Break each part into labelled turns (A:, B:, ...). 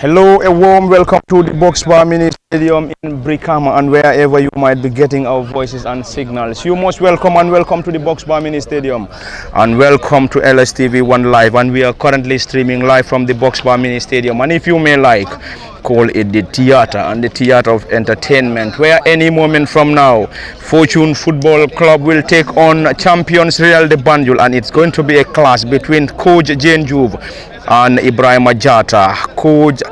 A: Hello, a warm welcome to the Box Bar Mini Stadium in Brikama and wherever you might be getting our voices and signals. You most welcome and welcome to the Box Bar Mini Stadium and welcome to LSTV1 Live, and we are currently streaming live from the Box Bar Mini Stadium, and if you may like, call it the theater and the theater of entertainment, where any moment from now Fortune Football Club will take on champions Real de Banjul, and it's going to be a clash between Coach Jane Juve and Ibrahim Ajata. Coach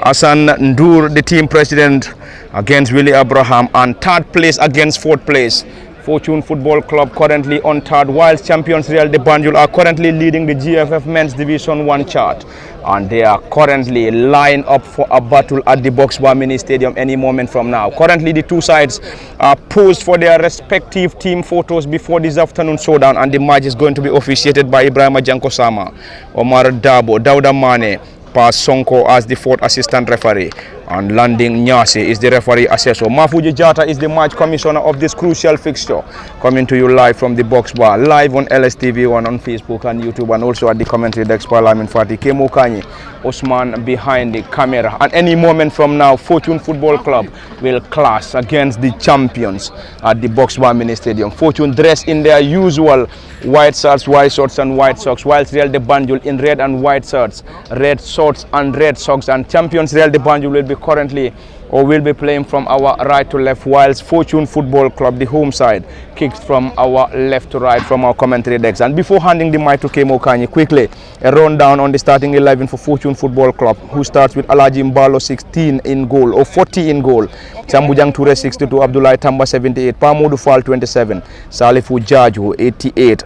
A: Hassan Ndur, the team president, against Willie Abraham, and third place against fourth place. Fortune Football Club currently on third, whilst champions Real de Banjul are currently leading the GFF Men's Division 1 chart, and they are currently lined up for a battle at the Box Bar Mini Stadium any moment from now. Currently the two sides are posed for their respective team photos before this afternoon showdown, and the match is going to be officiated by Ibrahim Jankosama, Omar Dabo, Dauda Mane, Pas Sonko as the fourth assistant referee, and Landing Nyasi is the referee assessor. Mafuji Jata is the match commissioner of this crucial fixture, coming to you live from the Box Bar, live on LSTV1 on Facebook and YouTube, and also at the commentary desk. Parliament Fati Kemo Kanyi, Osman behind the camera, and any moment from now Fortune Football Club will clash against the champions at the Box Bar Mini Stadium. Fortune dressed in their usual white shirts, white shorts and white socks, whilst Real de Banjul in red and white shirts, red shorts and red socks, and champions Real de Banjul will be currently will be playing from our right to left, whilst Fortune Football Club, the home side, kicks from our left to right from our commentary decks. And before handing the mic to Kemo Kanyi, quickly a rundown on the starting 11 for Fortune Football Club, who starts with Alaji Mbalo 16 in goal, or 40 in goal, Sambujang Toure 62, Abdullah Tamba 78, Pamudu Fall 27, Salifu Jaju 88,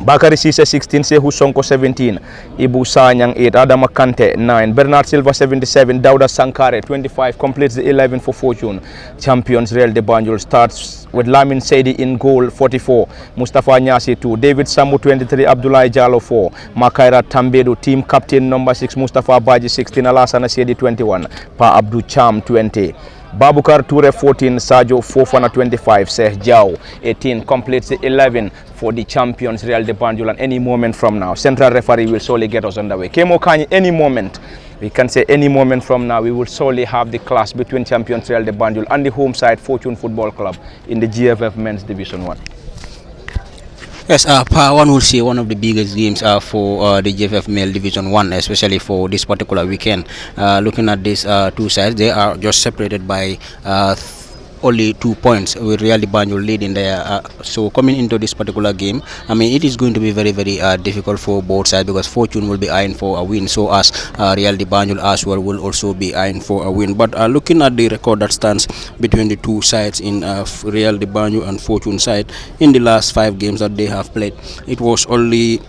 A: Bakari Sise 16, Sehu Sonko 17, Ibu Sanyang 8, Adama Kante 9, Bernard Silva 77, Dauda Sankare 25 completes the 11 for Fortune. Champions Real de Banjul starts with Lamin Seidi in goal 44, Mustafa Nyasi 2, David Samu 23, Abdullah Jalo 4, Makaira Tambedu, team captain number 6, Mustafa Baji 16, Alassana Seidi 21, Pa Abdu Cham 20. Babukar Toure 14, Sajo Fofana 25, Seh Jao 18 completes the 11 for the champions Real de Banjul, and any moment from now central referee will surely get us underway. Kemo Kanyi, any moment, we can say any moment from now, we will surely have the clash between champions Real de Banjul and the home side Fortune Football Club in the GFF Men's Division 1.
B: Yes, one would say one of the biggest games for the GFF Male Division 1, especially for this particular weekend. Looking at these two sides, they are just separated by only 2 points, with Real de Banjul leading there. So coming into this particular game, I mean, it is going to be very difficult for both sides, because Fortune will be eyeing for a win, so as Real de Banjul as well will also be eyeing for a win. But looking at the record that stands between the two sides in Real de Banjul and Fortune side, in the last 5 games that they have played, it was only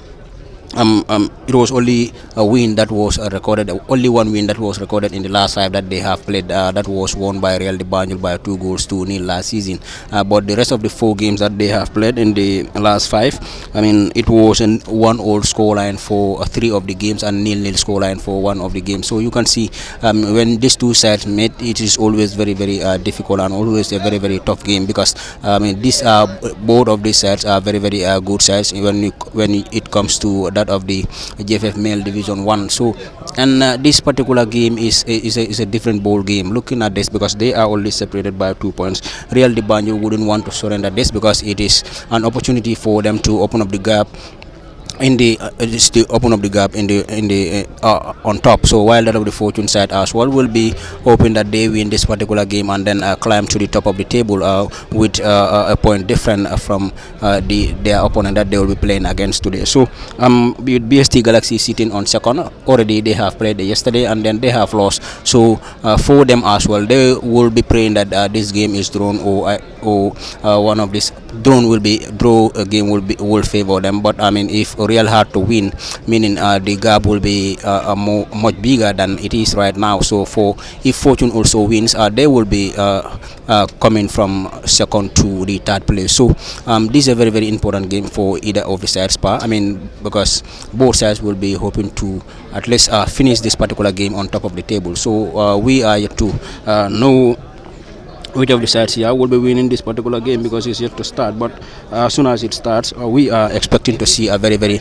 B: a win that was recorded, only one win that was recorded in the last 5 that they have played. That was won by Real de Banjul by 2-0 last season. But the rest of the 4 games that they have played in the last 5, I mean, it was an 1-1 scoreline for 3 of the games and 0-0 scoreline for 1 of the games. So you can see when these two sides meet, it is always very difficult and always a very tough game, because I mean, these both of these sides are very good sides when it comes to that of the GFF Male Division 1. So, and this particular game is a different ball game. Looking at this, because they are only separated by 2 points, Real de Banjul wouldn't want to surrender this, because it is an opportunity for them to open up the gap in the on top. So while that of the Fortune side as well will be hoping that they win this particular game and then climb to the top of the table with a point different from their opponent that they will be playing against today. So with BST Galaxy sitting on second, already they have played yesterday and then they have lost. So for them as well, they will be praying that this game is drawn, or one of this drawn game will favor them. But I mean, if Real had to win, meaning the gap will be much bigger than it is right now. So if Fortune also wins, they will be coming from second to the third place. So this is a very important game for either of the sides, I mean, because both sides will be hoping to at least finish this particular game on top of the table. So we are yet to know which of the sides here will be winning this particular game because it's yet to start. But as soon as it starts, we are expecting to see a very, very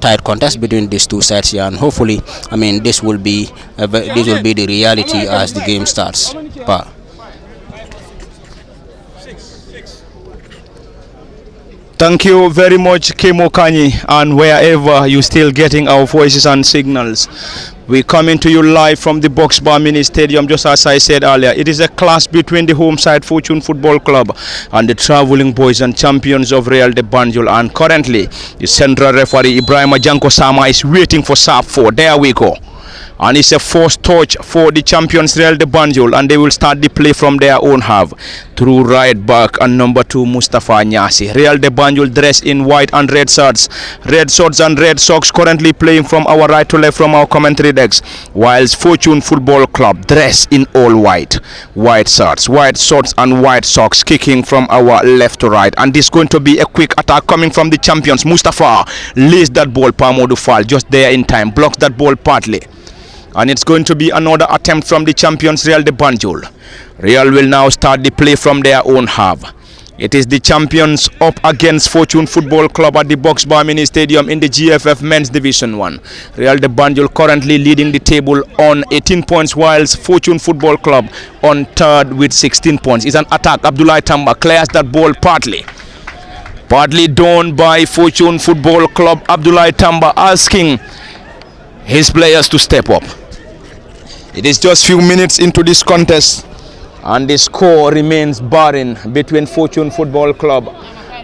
B: tight contest between these two sides here, and hopefully, I mean, this will be the reality as the game starts.
A: Thank you very much, Kemo Kanyi, and wherever you're still getting our voices and signals. We're coming to you live from the Box Bar Mini Stadium, just as I said earlier. It is a clash between the home side Fortune Football Club and the travelling boys and champions of Real de Banjul. And currently, the central referee Ibrahim Janko Sama is waiting for SAP 4. There we go. And it's a first touch for the champions Real de Banjul, and they will start the play from their own half through right back and number 2 Mustafa Nyasi. Real de Banjul dressed in white and red shirts and red socks, currently playing from our right to left from our commentary decks, whilst Fortune Football Club dressed in all white shirts and white socks, kicking from our left to right. And this is going to be a quick attack coming from the champions. Mustafa lays that ball, Pamodu Fall just there in time, blocks that ball partly. And it's going to be another attempt from the champions Real de Banjul. Real will now start the play from their own half. It is the champions up against Fortune Football Club at the Box Bar Mini Stadium in the GFF Men's Division 1. Real de Banjul currently leading the table on 18 points, whilst Fortune Football Club on third with 16 points. It's an attack. Abdullah Tamba clears that ball partly done by Fortune Football Club. Abdullah Tamba asking his players to step up. It is just few minutes into this contest, and the score remains barren between Fortune Football Club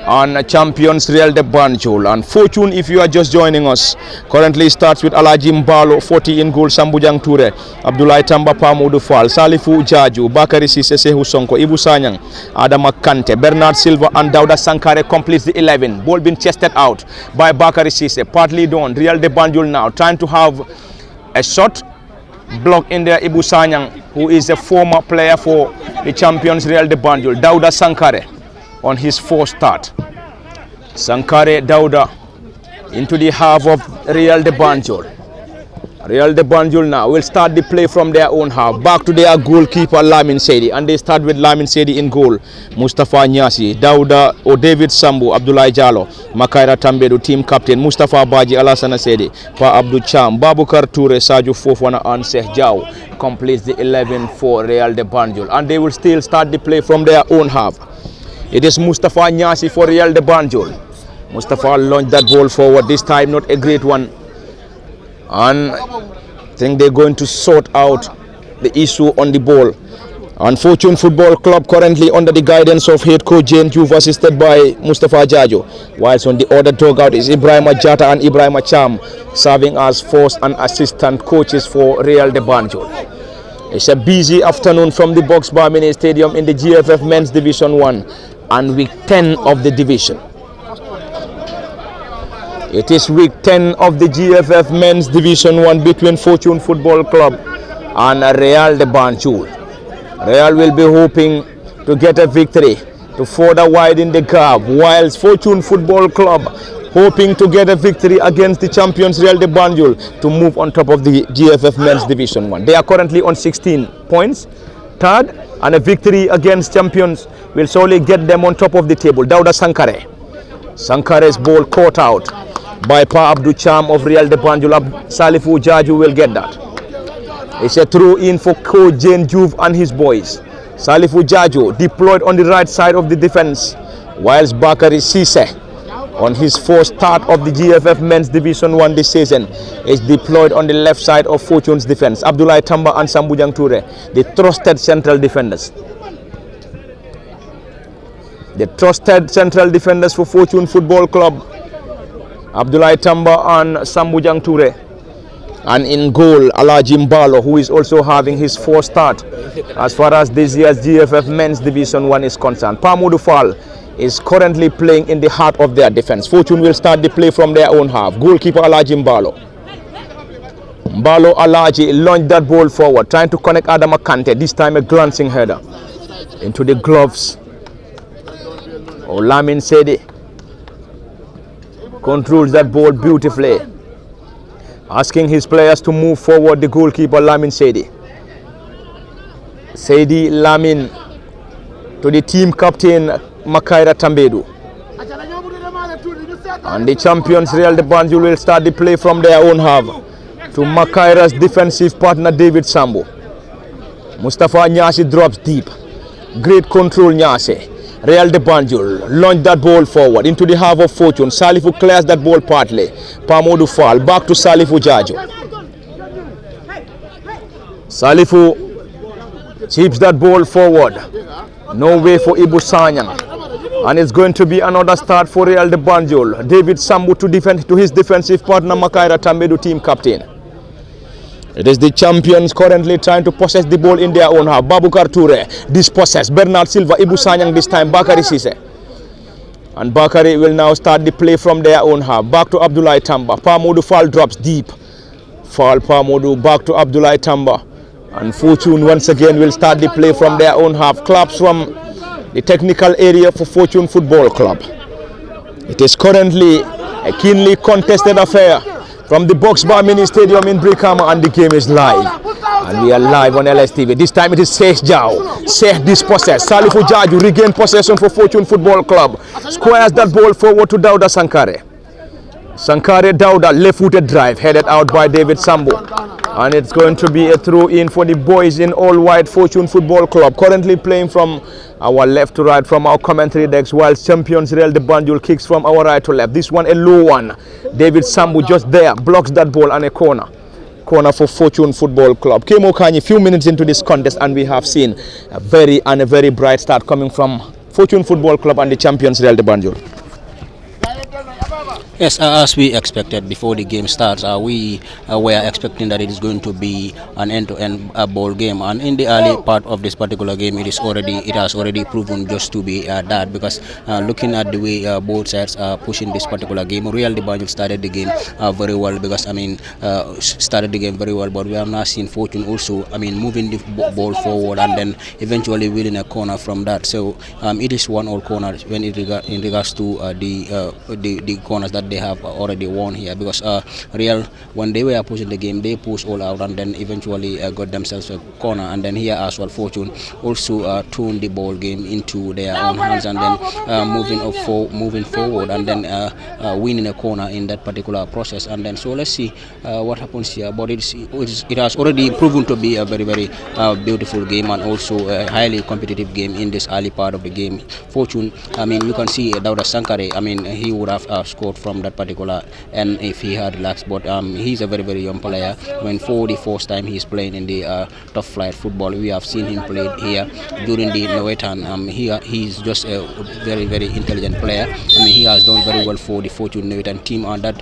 A: and champions Real de Banjul. And Fortune, if you are just joining us, currently starts with Alaji Mbalo, 40 in goal, Sambujang Ture, Abdullah Tamba Pamudu Fall, Salifu Jaju, Bakari Sise Sehu Sonko, Ibu Sanyang, Adama Kante, Bernard Silva and Dauda Sankare completes the 11. Ball being chested out by Bakari Sise, partly done. Real de Banjul now trying to have a shot block in there. Ibu Sanyang, who is a former player for the champions Real de Banjul. Dauda Sankare on his first start. Sankare Dauda into the half of Real de Banjul. Real de Banjul now will start the play from their own half. Back to their goalkeeper Lamin Sedi, and they start with Lamin Sedi in goal. Mustafa Nyasi, Dauda or David Sambu, Abdullah Jalo, Makaira Tambedu, team captain Mustafa Baji, Alassana Sedi, Pa Abdul Cham, Babukar Toure, Sajo Fofana and Seh Jau completes the 11 for Real de Banjul, and they will still start the play from their own half. It is Mustafa Nyasi for Real de Banjul. Mustafa launched that ball forward, this time not a great one. And I think they're going to sort out the issue on the ball. And Fortune Football Club currently under the guidance of head coach Jane Juve, assisted by Mustafa Jajo. Whilst on the other dugout is Ibrahim Jata and Ibrahim Cham, serving as first and assistant coaches for Real de Banjul. It's a busy afternoon from the Box Bar Mini Stadium in the GFF Men's Division 1 and week 10 of the division. It is week 10 of the GFF Men's Division 1 between Fortune Football Club and Real de Banjul. Real will be hoping to get a victory to further widen the gap, whilst Fortune Football Club hoping to get a victory against the champions Real de Banjul to move on top of the GFF Men's Division 1. They are currently on 16 points, third, and a victory against champions will surely get them on top of the table. Dauda Sankare. Sankare's ball caught out by Pa Abdul Cham of Real de Banjul. Salifu Jaju will get that. It's a throw in for coach Jane Juve and his boys. Salifu Jaju deployed on the right side of the defense, whilst Bakari Sise on his first start of the GFF Men's Division 1 this season is deployed on the left side of Fortune's defense. Abdullah Tamba and Sambujang Ture, the trusted central defenders. The trusted central defenders for Fortune Football Club, Abdullah Tamba and Sambujang Ture. And in goal, Alaji Mbalo, who is also having his first start as far as this year's GFF Men's Division 1 is concerned. Pamudu Fall is currently playing in the heart of their defense. Fortune will start the play from their own half. Goalkeeper Alaji Mbalo. Mbalo Alaji launched that ball forward, trying to connect Adama Kante, this time a glancing header into the gloves. Lamin Sedi controls that ball beautifully, asking his players to move forward. The goalkeeper Lamin Sedi. Sedi Lamin to the team captain Makaira Tambedu. And the champions Real de Banjul will start the play from their own half to Makaira's defensive partner David Sambu. Mustafa Nyasi drops deep. Great control Nyasi. Real de Banjul launch that ball forward into the half of Fortune. Salifu clears that ball partly. Pamodu Fall back to Salifu Jaju. Salifu chips that ball forward. No way for Ibu Sanyang. And it's going to be another start for Real de Banjul. David Sambu to defend to his defensive partner Makaira Tambedu, team captain. It is the champions currently trying to possess the ball in their own half. Babukar Toure dispossessed. Bernard Silva, Ibu Sanyang this time. Bakari Sise. And Bakari will now start the play from their own half. Back to Abdullah Tamba. Pamodu Fall drops deep. Fall Pamodu back to Abdullah Tamba. And Fortune once again will start the play from their own half. Claps from the technical area for Fortune Football Club. It is currently a keenly contested affair from the Box Bar Mini Stadium in Brikama, and the game is live. And we are live on LSTV. This time it is Sheikh Jao. Sheikh dispossessed. Salifu Jaju regain possession for Fortune Football Club. Squares that ball forward to Dauda Sankare. Sankare Dauda, left-footed drive headed out by David Sambu. And it's going to be a throw-in for the boys in all-white Fortune Football Club. Currently playing from our left to right from our commentary decks, while champions Real de Banjul kicks from our right to left. This one a low one. David Sambu just there, blocks that ball and a corner. Corner for Fortune Football Club. Kemo Kanyi, few minutes into this contest, and we have seen a very bright start coming from Fortune Football Club and the champions Real de Banjul.
B: Yes, as we expected before the game starts, we were expecting that it is going to be an end-to-end ball game, and in the early part of this particular game, it has already proven just to be that, because looking at the way both sides are pushing this particular game, Real de Banjul started the game very well, because started the game very well, but we have now seen Fortune also moving the ball forward and then eventually winning a corner from that. So it is 1-1 corner when in regards to the corners that they have already won here, because Real, when they were pushing the game, they pushed all out and then eventually got themselves a corner, and then here as well Fortune also turned the ball game into their own hands and then moving forward and then winning a corner in that particular process. And then so let's see what happens here, but it has already proven to be a very beautiful game and also a highly competitive game in this early part of the game. Fortune, you can see Dauda Sankare, he would have scored from that particular end if he had relaxed, but he's a very young player. For the first time he's playing in the top flight football. We have seen him play here during the Noetan. He's just a very intelligent player. He has done very well for the Fortune Noetan team, and that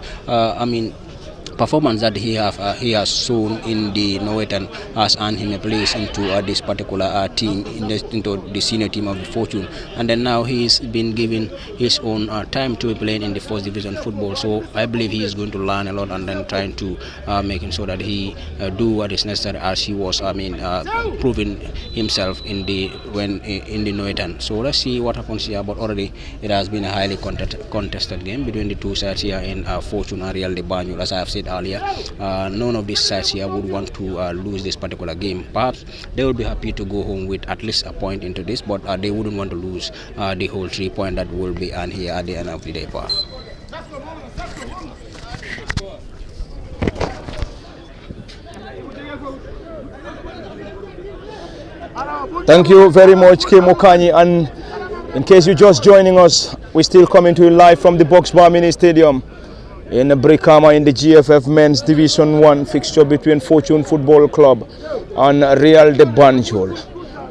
B: performance that he has shown in the Noetan has earned him a place into this particular team, into the senior team of the Fortune, and then now he's been given his own time to be playing in the first division football. So I believe he is going to learn a lot and then trying to making sure that he do what is necessary, as he was proving himself in the Noetan. So let's see what happens here, but already it has been a highly contested game between the two sides here in Fortune and Real de Banjul. As I have said earlier, none of these sides here would want to lose this particular game. Perhaps they will be happy to go home with at least a point into this, but they wouldn't want to lose the whole 3 points that will be earned here at the end of the day.
A: Thank you very much, Kemo Kanyi. And in case you're just joining us, we're still coming to you live from the Box Bar Mini Stadium in Brikama in the GFF Men's Division 1 fixture between Fortune Football Club and Real de Banjul.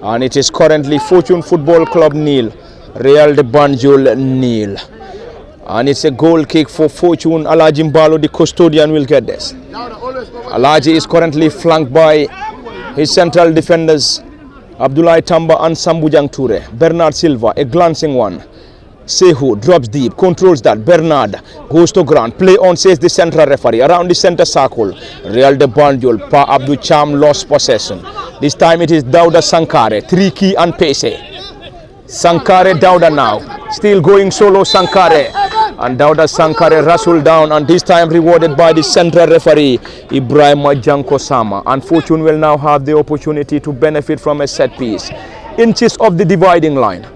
A: And it is currently Fortune Football Club 0, Real de Banjul 0. And it's a goal kick for Fortune. Alaji Mbalo, the custodian, will get this. Alaji is currently flanked by his central defenders, Abdullah Tamba and Sambujang Toure. Bernard Silva, a glancing one. Sehu drops deep, controls that. Bernard goes to ground. Play on, says the central referee. Around the center circle, Real de Banjul, Pa Abdul Cham lost possession. This time it is Dauda Sankare, tricky and pacey. Sankare Dauda now, still going solo Sankare. And Dauda Sankare wrestled down, and this time rewarded by the central referee, Ibrahim Janko Sama. And Fortune will now have the opportunity to benefit from a set piece. inches of the dividing line.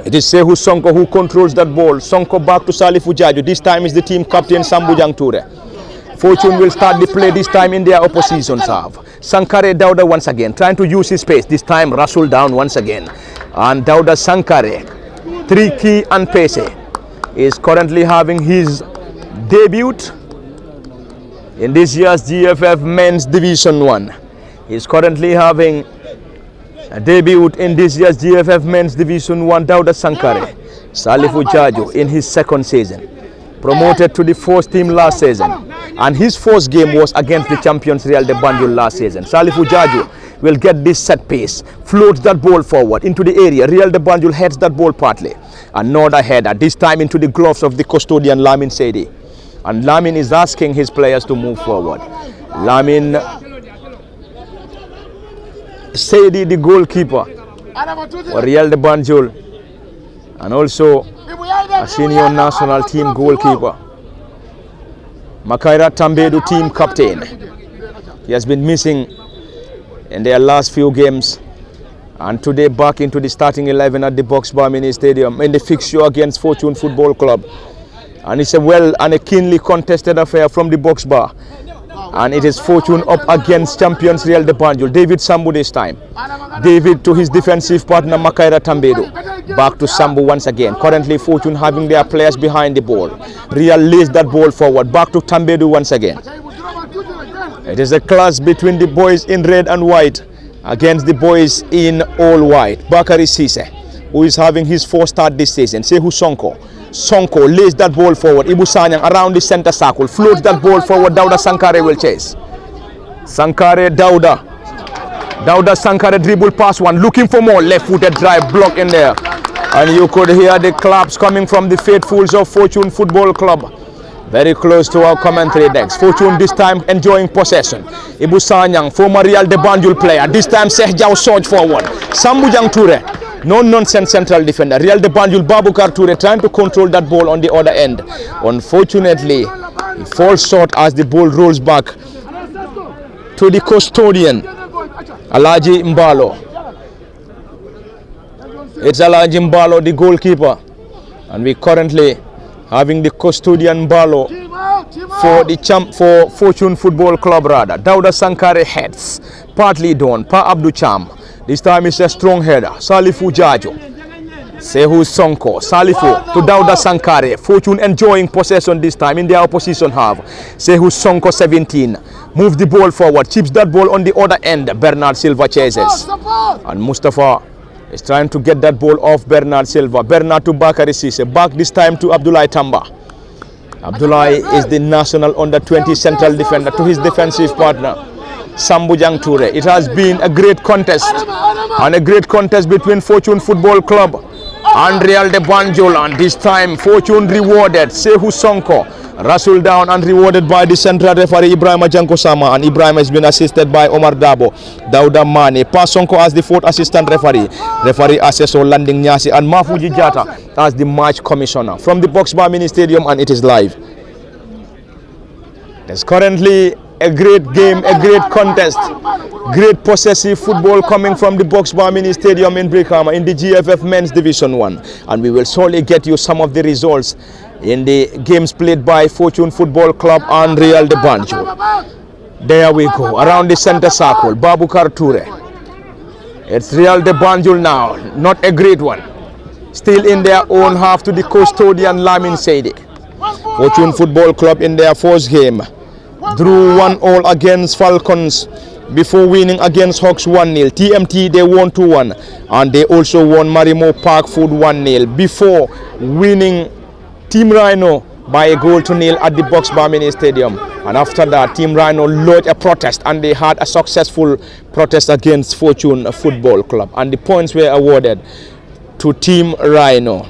A: It is Sehu Sonko who controls that ball. Sonko back to Salifu Jaju. This time is the team captain Sambujang Ture. Fortune will start the play this time in their opposition's half. Sankare Dauda once again trying to use his pace. This time Rasul down once again. And Dauda Sankare, Tricky and Pese, is currently having his debut in this year's GFF Men's Division 1. He is currently having a debut in this year's GFF Men's Division 1. Dauda Sankare, Salifu Jaju in his second season. Promoted to the first team last season, and his first game was against the champions Real de Banjul last season. Salifu Jaju will get this set piece, floats that ball forward into the area. Real de Banjul heads that ball partly. Another header, this time into the gloves of the custodian Lamin Seydi. And Lamin is asking his players to move forward. Lamin Seydi, the goalkeeper for Real de Banjul, and also a senior national team goalkeeper. Makaira Tambedu, team captain. He has been missing in their last few games, and today back into the starting 11 at the Box Bar Mini Stadium in the fixture against Fortune Football Club. And it's a well and a keenly contested affair from the Box Bar. And it is Fortune up against champions Real de Banjul. David Sambu this time. David to his defensive partner Makaira Tambedu. Back to Sambu once again. Currently Fortune having their players behind the ball. Real lays that ball forward. Back to Tambedu once again. It is a clash between the boys in red and white against the boys in all white. Bakari Sise, who is having his first start this season. Sehu Sonko. Sonko lays that ball forward. Ibu Sanyang around the center circle. Floats that ball forward. Dauda Sankare will chase. Sankare Dauda. Dauda Sankare dribble pass one. Looking for more. Left-footed drive block in there. And you could hear the claps coming from the faithfuls of Fortune Football Club. Very close to our commentary decks. Fortune this time enjoying possession. Ibu Sanyang, former Real de Banjul player. This time Sehjao surge forward. Sambujang Ture. No-nonsense central defender. Real de Banjul Babukar Ture trying to control that ball on the other end. Unfortunately, he falls short as the ball rolls back to the custodian, Alaji Mbalo. It's Alaji Mbalo, the goalkeeper. And we currently having the custodian Mbalo for Fortune Football Club rather. Dauda Sankare heads. Partly done. Pa Abdu Cham. This time it's a strong header. Salifu Jaju. Sehu Sonko. Salifu to Dauda Sankare. Fortune enjoying possession this time in their opposition half. Sehu Sonko 17. Move the ball forward. Chips that ball on the other end. Bernard Silva chases. And Mustafa is trying to get that ball off Bernard Silva. Bernard to Bakari Sise. Back this time to Abdullah Tamba. Abdullah is the national under-20 central defender to his defensive partner Sambujang Ture. It has been a great contest between Fortune Football Club and Real de Banjul, and this time Fortune rewarded. Sehu Sonko Rasul down and rewarded by the central referee Ibrahim Jankosama, and Ibrahim has been assisted by Omar Dabo. Dauda Mane, Pa Sonko as the fourth assistant referee. Referee assessor Landing Nyasi, and Mafuji Jata as the match commissioner from the Box Bar Mini Stadium, and it is live. There's currently a great game, a great contest, great possessive football coming from the Box Bar Mini Stadium in Brikama in the GFF Men's Division 1, and we will surely get you some of the results in the games played by Fortune Football Club and Real de Banjul. There we go, around the center circle, Babukar Ture. It's Real de Banjul now, not a great one. Still in their own half to the custodian Lamin Seydi. Fortune Football Club in their first game drew 1-1 against Falcons before winning against Hawks 1-0. TMT they won 2-1, and they also won Marimo Park Food 1-0 before winning Team Rhino by a goal to nil at the Box Bar Mini Stadium. And after that, Team Rhino lodged a protest, and they had a successful protest against Fortune Football Club, and the points were awarded to Team Rhino.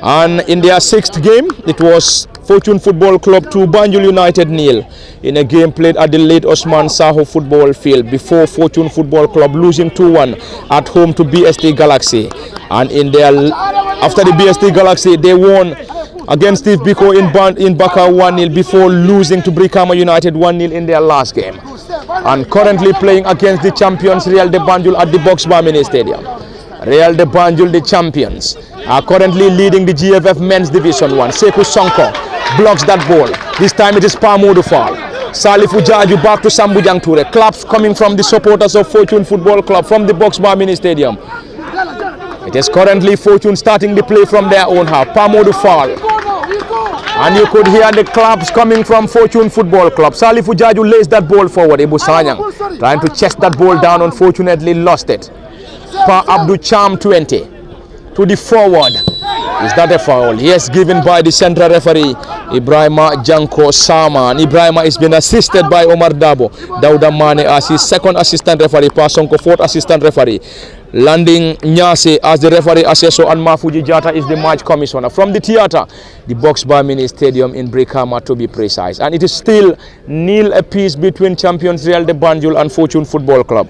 A: And in their sixth game, it was Fortune Football Club 2, Banjul United 0 in a game played at the late Osman Saho football field before Fortune Football Club losing 2-1 at home to BST Galaxy. And after the BST Galaxy, they won against Steve Biko in Baka 1-0 before losing to Brikama United 1-0 in their last game. and currently playing against the champions Real de Banjul at the Box Bar Mini Stadium. Real de Banjul, the champions, are currently leading the GFF Men's Division 1. Sekou Sonko blocks that ball. This time it is Pamoudou Fall. Salif Ujaju back to Sambujang Toure. Claps coming from the supporters of Fortune Football Club from the Box Bar Mini Stadium. It is currently Fortune starting the play from their own half. Pamoudou Fall. And you could hear the claps coming from Fortune Football Club. Salif Ujaju lays that ball forward. Ebu Sanyang trying to chest that ball down, unfortunately lost it. Pa Abdul Cham 20 to the forward. Is that a foul? Yes, given by the central referee Ibrahima Janko Sama. And Ibrahima is being assisted by Omar Dabo. Dauda Mane as his second assistant referee. Pasonko fourth assistant referee. Landing Nyase as the referee assessor, and Mafuji Jata is the match commissioner. From the theatre, the Box Bar Mini Stadium in Brikama to be precise. And it is still 0 apiece between champions Real de Banjul and Fortune Football Club.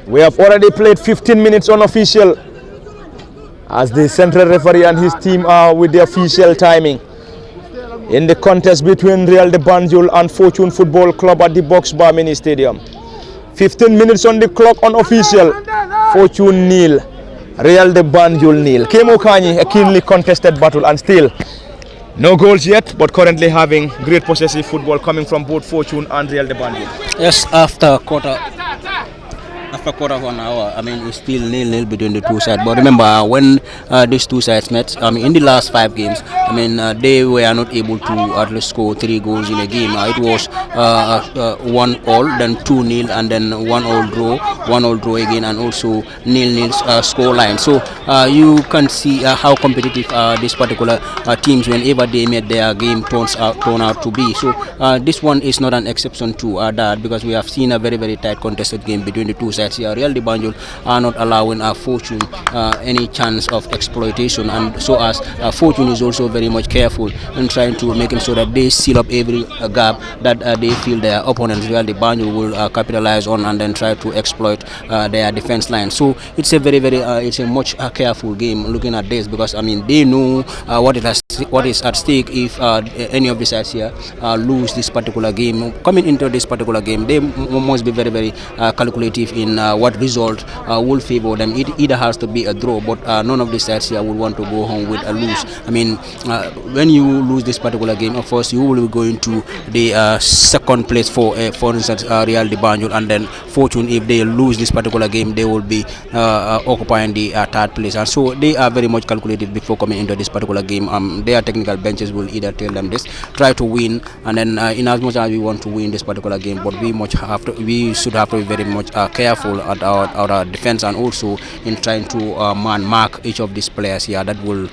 A: We have already played 15 minutes unofficial as the central referee and his team are with the official timing in the contest between Real de Banjul and Fortune Football Club at the Box Bar Mini Stadium. 15 minutes on the clock unofficial. Fortune nil, Real de Banjul nil. Kemo Kanyi, a keenly contested battle, and still no goals yet, but currently having great possessive football coming from both Fortune and Real de Banjul.
B: Yes, after quarter of an hour, I mean, it's still 0-0 between the two sides. But remember, when these two sides met, I mean, in the last 5 games, I mean, they were not able to at least score 3 goals in a game. It was 1-1, then 2-0, and then 1-1 draw again, and also 0-0 score line. So you can see how competitive these particular teams, whenever they made their game, turn out to be. So this one is not an exception to that, because we have seen a very, very tight contested game between the two sides. Real de Banjul are not allowing Fortune any chance of exploitation, and so as Fortune is also very much careful in trying to make sure that they seal up every gap that they feel their opponents Real de Banjul will capitalize on, and then try to exploit their defense line. So it's a very, very it's a much careful game looking at this, because I mean, they know what is at stake if any of the sides here lose this particular game. Coming into this particular game, they must be very, very calculative in what result will favor them. It either has to be a draw, but none of the sides here will want to go home with a lose. I mean, when you lose this particular game, of course, you will be going to the second place for instance, Real de Banjul, and then Fortune, if they lose this particular game, they will be occupying the third place. And so they are very much calculative before coming into this particular game. Their technical benches will either tell them this, try to win, and then in as much as we want to win this particular game, but we should have to be very much careful at our defense, and also in trying to mark each of these players here that will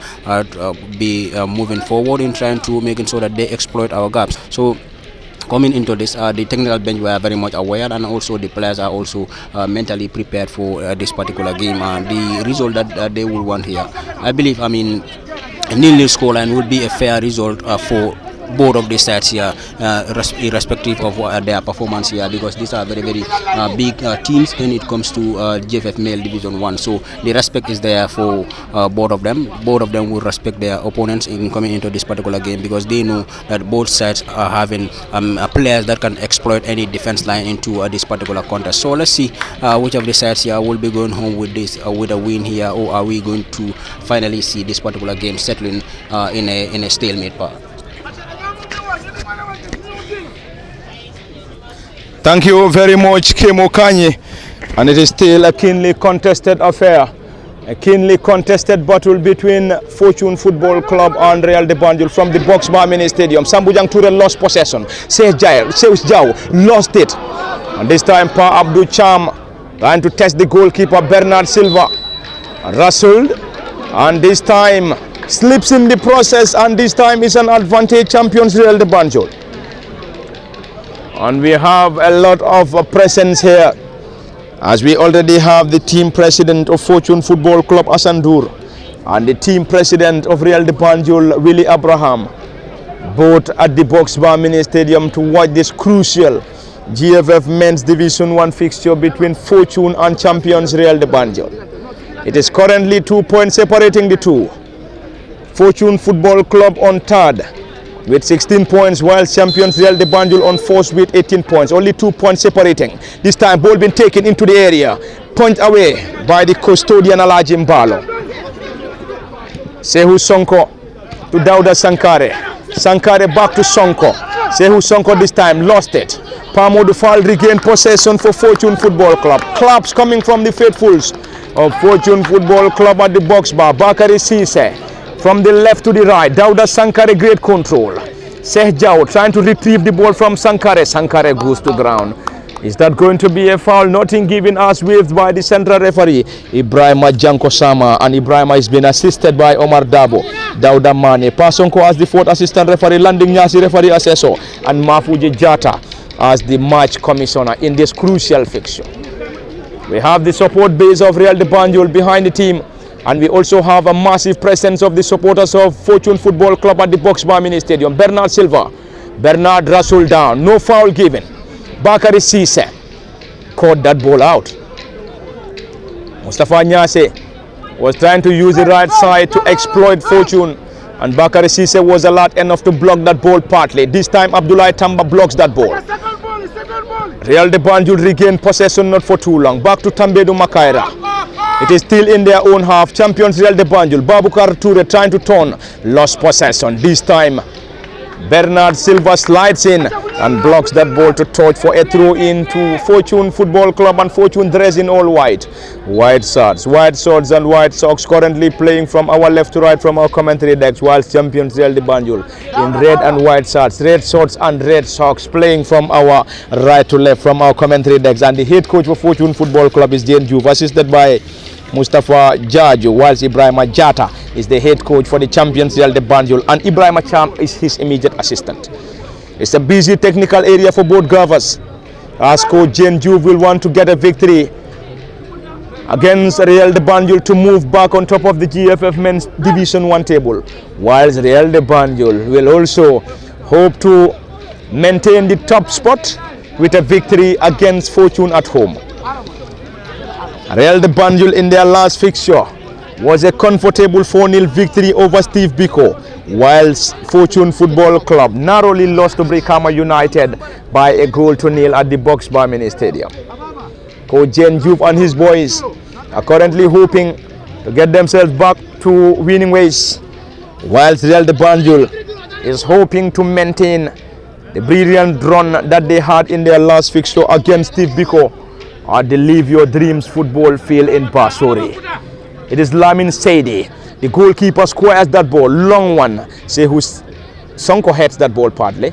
B: be moving forward in trying to making sure that they exploit our gaps. So coming into this, the technical bench were very much aware, and also the players are also mentally prepared for this particular game. The result that they will want here, I believe, I mean, a 0-0 scoreline would be a fair result for both of these sides here, irrespective of their performance here, because these are very, very big teams when it comes to GFF Male Division 1. So the respect is there for both of them. Both of them will respect their opponents in coming into this particular game, because they know that both sides are having players that can exploit any defense line into this particular contest. So let's see which of the sides here will be going home with this with a win here, or are we going to finally see this particular game settling in a stalemate part.
A: Thank you very much, Kemo Kanyi. And it is still a keenly contested affair. A keenly contested battle between Fortune Football Club and Real de Banjul from the Box Bar Mini Stadium. Sambujang Toure lost possession. Seus Jau lost it. And this time, Pa Abdul Cham trying to test the goalkeeper, Bernard Silva. Rustled. And this time, slips in the process. And this time is an advantage, champions Real de Banjul. And we have a lot of presence here, as we already have the team president of Fortune Football Club, Asandur, and the team president of Real de Banjul, Willie Abraham. both at the Box Bar Mini Stadium to watch this crucial GFF Men's Division 1 fixture between Fortune and champions Real de Banjul. It is currently 2 points separating the two. Fortune Football Club on third with 16 points, while champions Real de Banjul on fourth with 18 points. Only 2 points separating. This time ball being taken into the area. Point away by the custodian Alaji Mbalo. Sehu Sonko to Dauda Sankare. Sankare back to Sonko. Sehu Sonko this time lost it. Pamo Dufal regained possession for Fortune Football Club. Claps coming from the faithfuls of Fortune Football Club at the box bar. Bakari Sise from the left to the right. Dauda Sankare, great control. Seh Jao trying to retrieve the ball from Sankare. Sankare goes to ground. Is that going to be a foul? Nothing given as waved by the central referee Ibrahima Janko Sama, and Ibrahima is being assisted by Omar Dabo. Dauda Mane, Pasonko as the fourth assistant referee, Landing Nyasi referee assessor, and Mafuji Jata as the match commissioner in this crucial fixture. We have the support base of Real de Banjul behind the team, and we also have a massive presence of the supporters of Fortune Football Club at the Box Bar Mini Stadium. Bernard Silva, Bernard Rasul down, no foul given. Bakari Sise caught that ball out. Mustafa Nyase was trying to use the right side to exploit Fortune, and Bakari Sise was alert enough to block that ball partly. This time Abdullah Tamba blocks that ball. Real de Banjul regained possession not for too long. Back to Tambedu Makaira. It is still in their own half. Champions Real de Banjul. Babukar Toure trying to turn. Lost possession. This time Bernard Silva slides in and blocks that ball to touch for a throw in to Fortune Football Club, and Fortune dressed in all white. White swords and white socks currently playing from our left to right from our commentary decks, while champions Real de Banjul in red and white swords, red shorts and red socks playing from our right to left from our commentary decks. And the head coach for Fortune Football Club is Jane Juve, assisted by Mustafa Jaju, whilst Ibrahima Jata is the head coach for the champions Real de Banjul, and Ibrahima Cham is his immediate assistant. It's a busy technical area for both Gavas, as coach Jane Juve will want to get a victory against Real de Banjul to move back on top of the GFF Men's Division 1 table, whilst Real de Banjul will also hope to maintain the top spot with a victory against Fortune at home. Real de Banjul in their last fixture was a comfortable 4-0 victory over Steve Biko, whilst Fortune Football Club narrowly lost to Brikama United by a goal to nil at the Box Bar Mini Stadium. Coach Jane Juve and his boys are currently hoping to get themselves back to winning ways, whilst Real de Banjul is hoping to maintain the brilliant run that they had in their last fixture against Steve Biko at the Live Your Dreams football field in Basori. It is Lamin Saidi. The goalkeeper squares that ball, long one. Sehu Sonko heads that ball partly,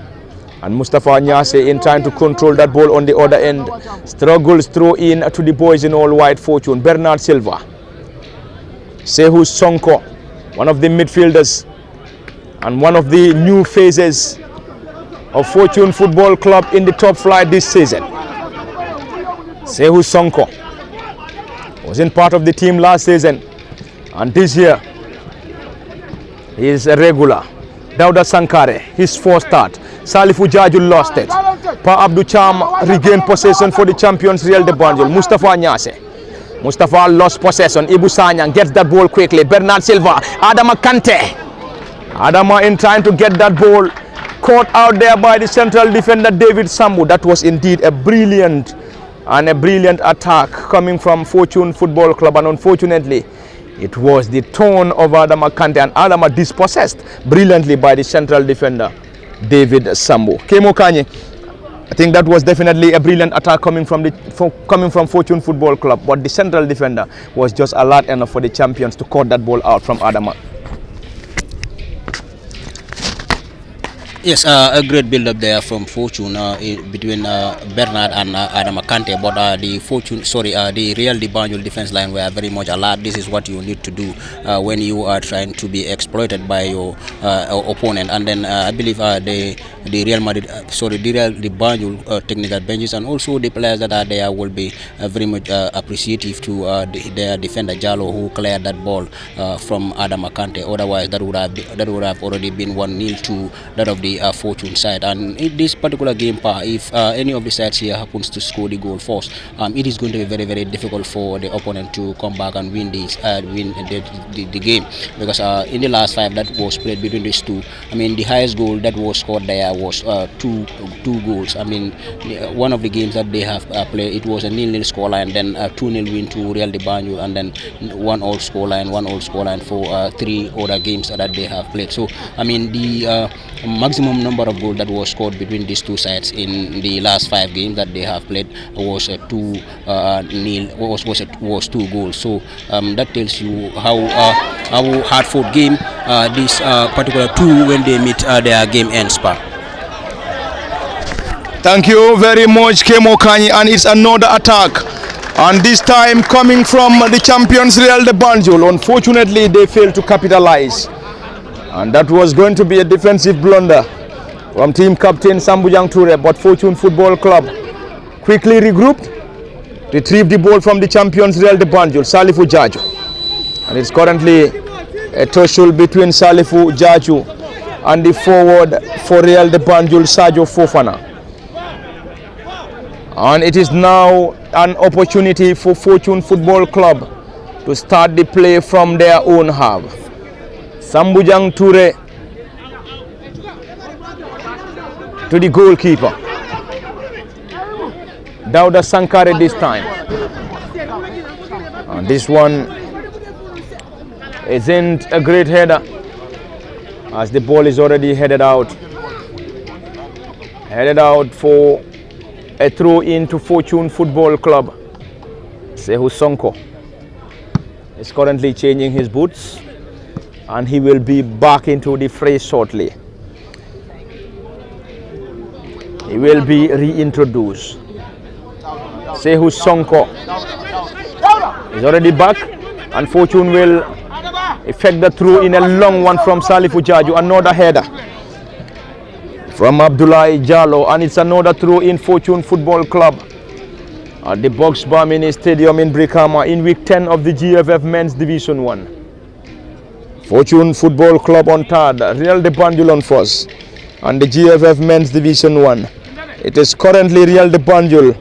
A: and Mustafa Nyase, in trying to control that ball on the other end, struggles throw in to the boys in all white Fortune. Bernard Silva, Sehu Sonko, one of the midfielders and one of the new faces of Fortune Football Club in the top flight this season. Sehu Sonko wasn't part of the team last season, and this year he is a regular. Dauda Sankare, his first start. Salifu Jaju lost it. Pa Abdu Cham regained possession for the champions Real de Banjul. Mustafa Nyase. Mustafa lost possession. Ibu Sanyang gets that ball quickly. Bernard Silva. Adama Kante. Adama in trying to get that ball. Caught out there by the central defender David Sambu. That was indeed a brilliant attack coming from Fortune Football Club, and unfortunately it was the turn of Adama Kante, and Adama dispossessed brilliantly by the central defender David Sambu. Kemo Kanye, I think that was definitely a brilliant attack coming from Fortune Football Club, but the central defender was just alert enough for the champions to cut that ball out from Adama.
B: Yes, a great build-up there from Fortune between Bernard and Adam Akante, but the Real the Banjul defense line were very much alert. This is what you need to do when you are trying to be exploited by your opponent. And then I believe the Real Madrid, the Banjul technical benches and also the players that are there will be very much appreciative to their defender Jallo, who cleared that ball from Adam Akante. Otherwise, that would have already been 1-0 to that of the Fortune side. And in this particular game, if any of the sides here happens to score the goal first, it is going to be very, very difficult for the opponent to come back and win the game, because in the last 5 that was played between these two, I mean, the highest goal that was scored there was two goals. I mean, one of the games that they have played, it was a 0-0 scoreline, then 2-0 win to Real de Banjul, and then 1-all scoreline for 3 other games that they have played. So I mean, the maximum number of goals that was scored between these two sides in the last 5 games that they have played was 2-0, was 2 goals. So that tells you how hard fought game this particular two when they meet their game ends.
A: Thank you very much, Kemo Kanyi, and it's another attack, and this time coming from the champions Real de Banjul. Unfortunately, they failed to capitalize, and that was going to be a defensive blunder from team captain Sambujang Ture, but Fortune Football Club quickly regrouped, retrieved the ball from the champions Real de Banjul, Salifu Jaju, and it's currently a tussle between Salifu Jaju and the forward for Real de Banjul, Sajo Fofana. And it is now an opportunity for Fortune Football Club to start the play from their own half. Sambujang Ture to the goalkeeper, Dauda Sankare this time. And this one isn't a great header, as the ball is already headed out for a throw in to Fortune Football Club. Sehu Sonko is currently changing his boots, and he will be back into the fray shortly. He will be reintroduced. Sehu Sonko is already back, and Fortune will effect the throw in, a long one from Salifu Jaju. Another header from Abdullahi Jallo, and it's another throw in Fortune Football Club at the Box Bar Mini Stadium in Brikama in week 10 of the GFF Men's Division 1. Fortune Football Club on third, Real de Banjul on first, and the GFF Men's Division 1. It is currently Real de Banjul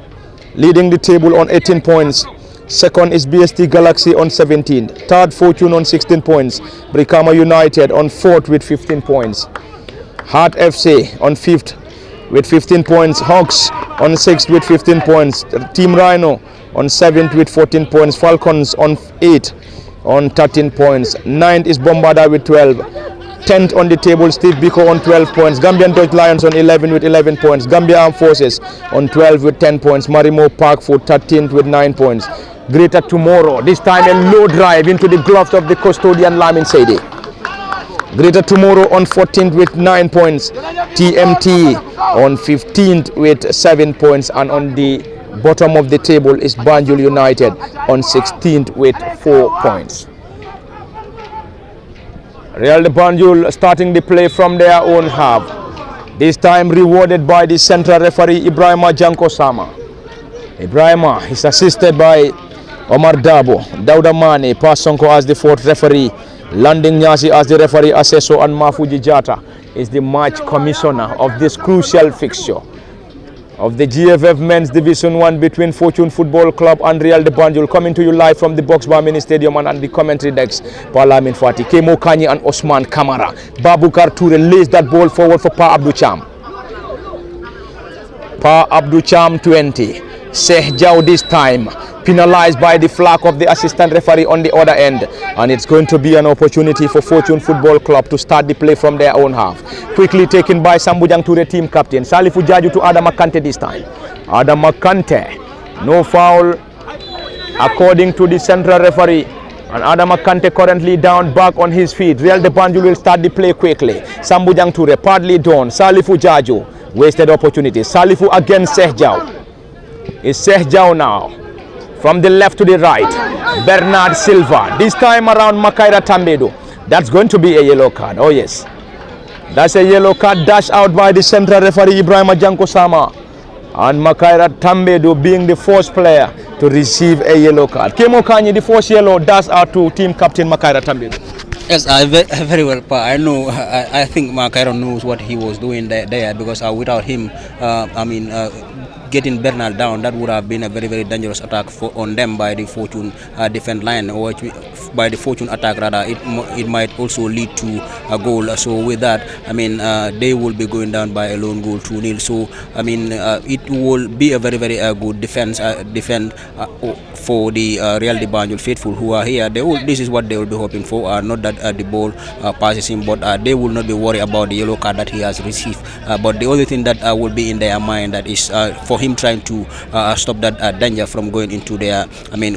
A: leading the table on 18 points. Second is BST Galaxy on 17. Third, Fortune on 16 points. Brikama United on fourth with 15 points. Heart FC on 5th with 15 points. Hawks on 6th with 15 points. Team Rhino on 7th with 14 points. Falcons on 8th on 13 points. 9th is Bombarda with 12. 10th on the table, Steve Biko on 12 points. Gambian Dutch Lions on 11 with 11 points. Gambia Armed Forces on 12 with 10 points. Marimo Park for 13th with 9 points. Greater Tomorrow, this time a low drive into the gloves of the custodian Lamin Seidi. Greater Tomorrow on 14th with 9 points. TMT on 15th with 7 points, and on the bottom of the table is Banjul United on 16th with 4 points. Real de Banjul starting the play from their own half. This time rewarded by the central referee Ibrahima Janko Sama. Ibrahima is assisted by Omar Dabo, Dauda Mane, Pasonko as the fourth referee, Landing Nyasi as the referee assessor, and Mafuji Jata is the match commissioner of this crucial fixture of the GFF Men's Division 1 between Fortune Football Club and Real de Banjul, coming to you live from the Box Bar Mini Stadium, and the commentary decks, Parlamin Fati, Kemo Kanyi and Osman Kamara. Babukar Ture lays that ball forward for Pa Abdou Cham. Pa Abdou Cham 20. Sheikh Jau this time penalized by the flag of the assistant referee on the other end, and it's going to be an opportunity for Fortune Football Club to start the play from their own half. Quickly taken by Sambujang Ture, team captain. Salifu Jaju to Adam Akante this time. Adam Akante, no foul according to the central referee. And Adama Kante currently down back on his feet. Real de Banjul will start the play quickly. Sambujang Toure, partly done. Salifu Jaju, wasted opportunity. Salifu against Sehjau. It's Sehjau now. From the left to the right. Bernard Silva. This time around Makaira Tambedu. That's going to be a yellow card. Oh yes. That's a yellow card dashed out by the central referee Ibrahim Janko Sama. And Makaira Tambedu being the first player to receive a yellow card. Kemo Kanye, the first yellow dashed out to team captain Makaira Tambedu.
B: Yes, very well, Pa. I know. I think Makaira knows what he was doing there because without him, getting Bernal down, that would have been a very, very dangerous attack on them by the Fortune defense line, or by the Fortune attack rather. It might also lead to a goal. So with that, they will be going down by a lone goal 2-0. So it will be a very, very good defense for the Real de Banjul faithful who are here. This is what they will be hoping for. Not that the ball passes him, but they will not be worried about the yellow card that he has received. But the only thing that will be in their mind that is for him trying to stop that danger from going into their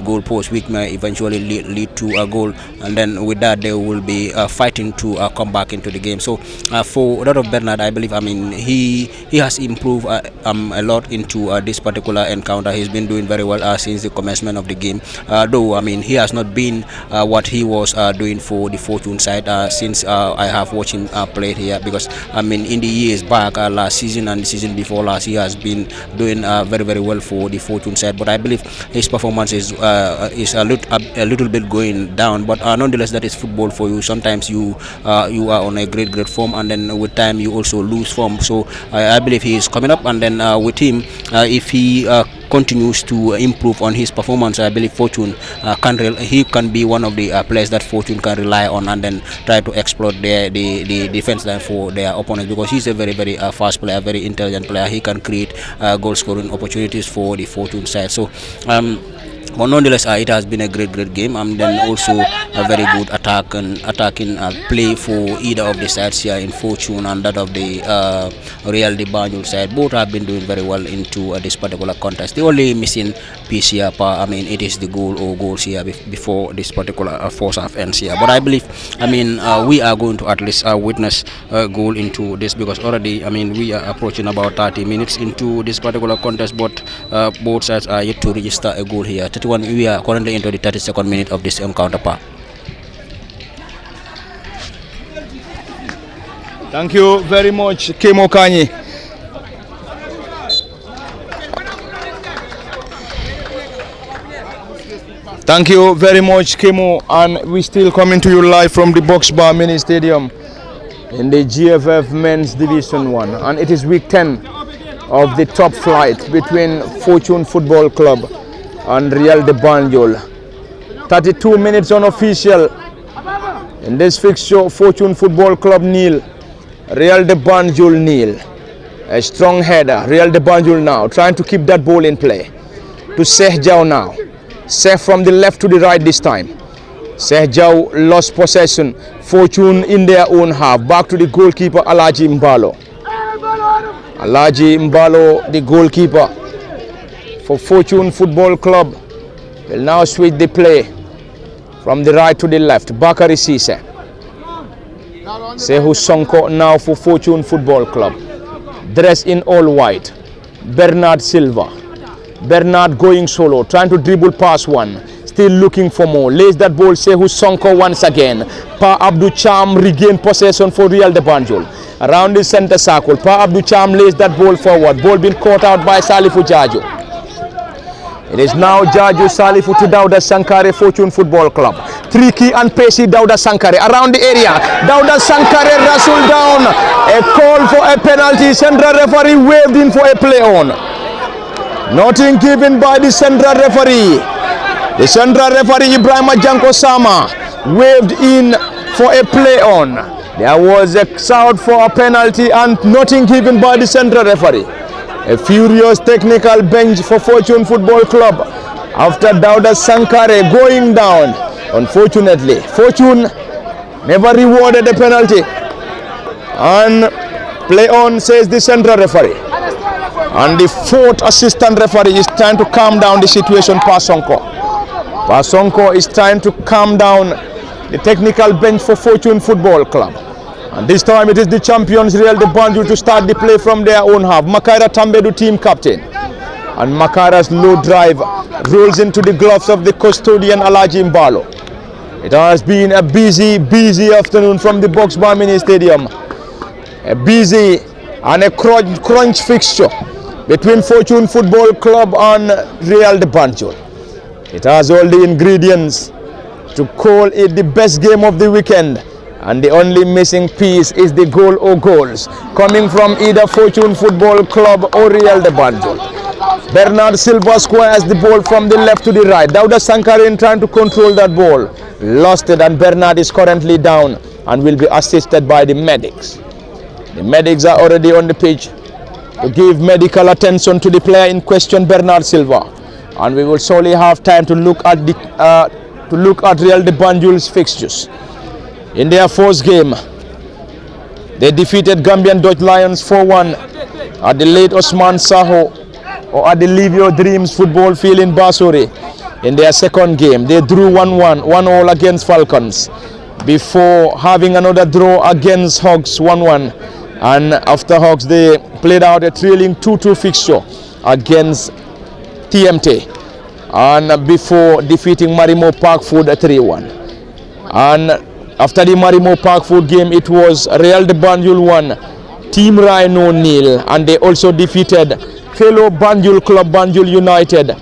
B: goal post, which may eventually lead to a goal, and then with that they will be fighting to come back into the game. So for that of Bernard, I believe he has improved a lot into this particular encounter. He's been doing very well since the commencement of the game, though he has not been what he was doing for the Fortune side since I have watched him play here, because in the years back, last season and the season before last, he has been doing very, very well for the Fortune side. But I believe his performance is a little bit going down, but nonetheless, that is football for you. Sometimes you are on a great form, and then with time you also lose form. So I believe he is coming up, and then with him, if he continues to improve on his performance, I believe Fortune he can be one of the players that Fortune can rely on, and then try to exploit the defense line for their opponents, because he's a very, very fast player, very intelligent player. He can create goal scoring opportunities for the Fortune side. So but nonetheless, it has been a great game, and then also a very good attacking play for either of the sides here in Fortune and that of the Real de Banjul side. Both have been doing very well into this particular contest. The only missing piece here, it is the goal or goals here before this particular first half ends here. But I believe, we are going to at least witness a goal into this, because already, we are approaching about 30 minutes into this particular contest, but both sides are yet to register a goal here. We are currently into the 32nd minute of this encounter, Pa.
A: Thank you very much, Kemo Kanye. Thank you very much, Kemo, and we still coming to you live from the Box Bar Mini Stadium in the GFF Men's Division 1, and it is week 10 of the top flight between Fortune Football Club and Real de Banjul. 32 minutes unofficial in this fixture. Fortune Football Club nil, Real de Banjul nil. A strong header. Real de Banjul now trying to keep that ball in play. To Sehjau now. Seh from the left to the right this time. Sehjau lost possession. Fortune in their own half. Back to the goalkeeper Alaji Mbalo. Alaji Mbalo, the goalkeeper for Fortune Football Club, will now switch the play from the right to the left. Bakari Sise. Sehu Sonko now for Fortune Football Club. Dressed in all white. Bernard Silva. Bernard going solo, trying to dribble past one. Still looking for more. Lays that ball, Sehu Sonko once again. Pa Abdou Cham regain possession for Real de Banjul. Around the center circle. Pa Abdou Cham lays that ball forward. Ball being caught out by Salifu Jaju. It is now Jaju Salifu to Dauda Sankare, Fortune Football Club. Tricky and pacey Dauda Sankare around the area. Dauda Sankare wrestled down. A call for a penalty. Central referee waved in for a play on. Nothing given by the central referee. The central referee Ibrahim Janko Sama waved in for a play on. There was a shout for a penalty and nothing given by the central referee. A furious technical bench for Fortune Football Club after Dauda Sankare going down. Unfortunately, Fortune never rewarded the penalty. And play on, says the central referee. And the fourth assistant referee is trying to calm down the situation past Sonko. Basonko is trying to calm down the technical bench for Fortune Football Club. And this time it is the champions Real de Banjul to start the play from their own half. Makaira Tambedu, team captain. And Makaira's low drive rolls into the gloves of the custodian Alaji Mbalo. It has been a busy afternoon from the Box Bar Mini Stadium. A busy and a crunch fixture between Fortune Football Club and Real de Banjul. It has all the ingredients to call it the best game of the weekend, and the only missing piece is the goal or goals coming from either Fortune Football Club or Real de Banjul. Bernard Silva squares the ball from the left to the right. Dauda Sankarin trying to control that ball, lost it, and Bernard is currently down and will be assisted by the medics. The medics are already on the pitch to give medical attention to the player in question, Bernard Silva. And we will surely have time to look at Real de Banjul's fixtures. In their first game, they defeated Gambian Dutch Lions 4-1 at the late Osman Saho or at the Live Your Dreams football field in Basuri. In their second game, they drew 1-1, 1-1 against Falcons, before having another draw against Hawks 1-1. And after Hawks, they played out a trailing 2-2 fixture against TMT, and before defeating Marimo Park Food 3-1. And after the Marimo Park Food game, it was Real de Banjul 1, Team Rhino 0, and they also defeated fellow Banjul club Banjul United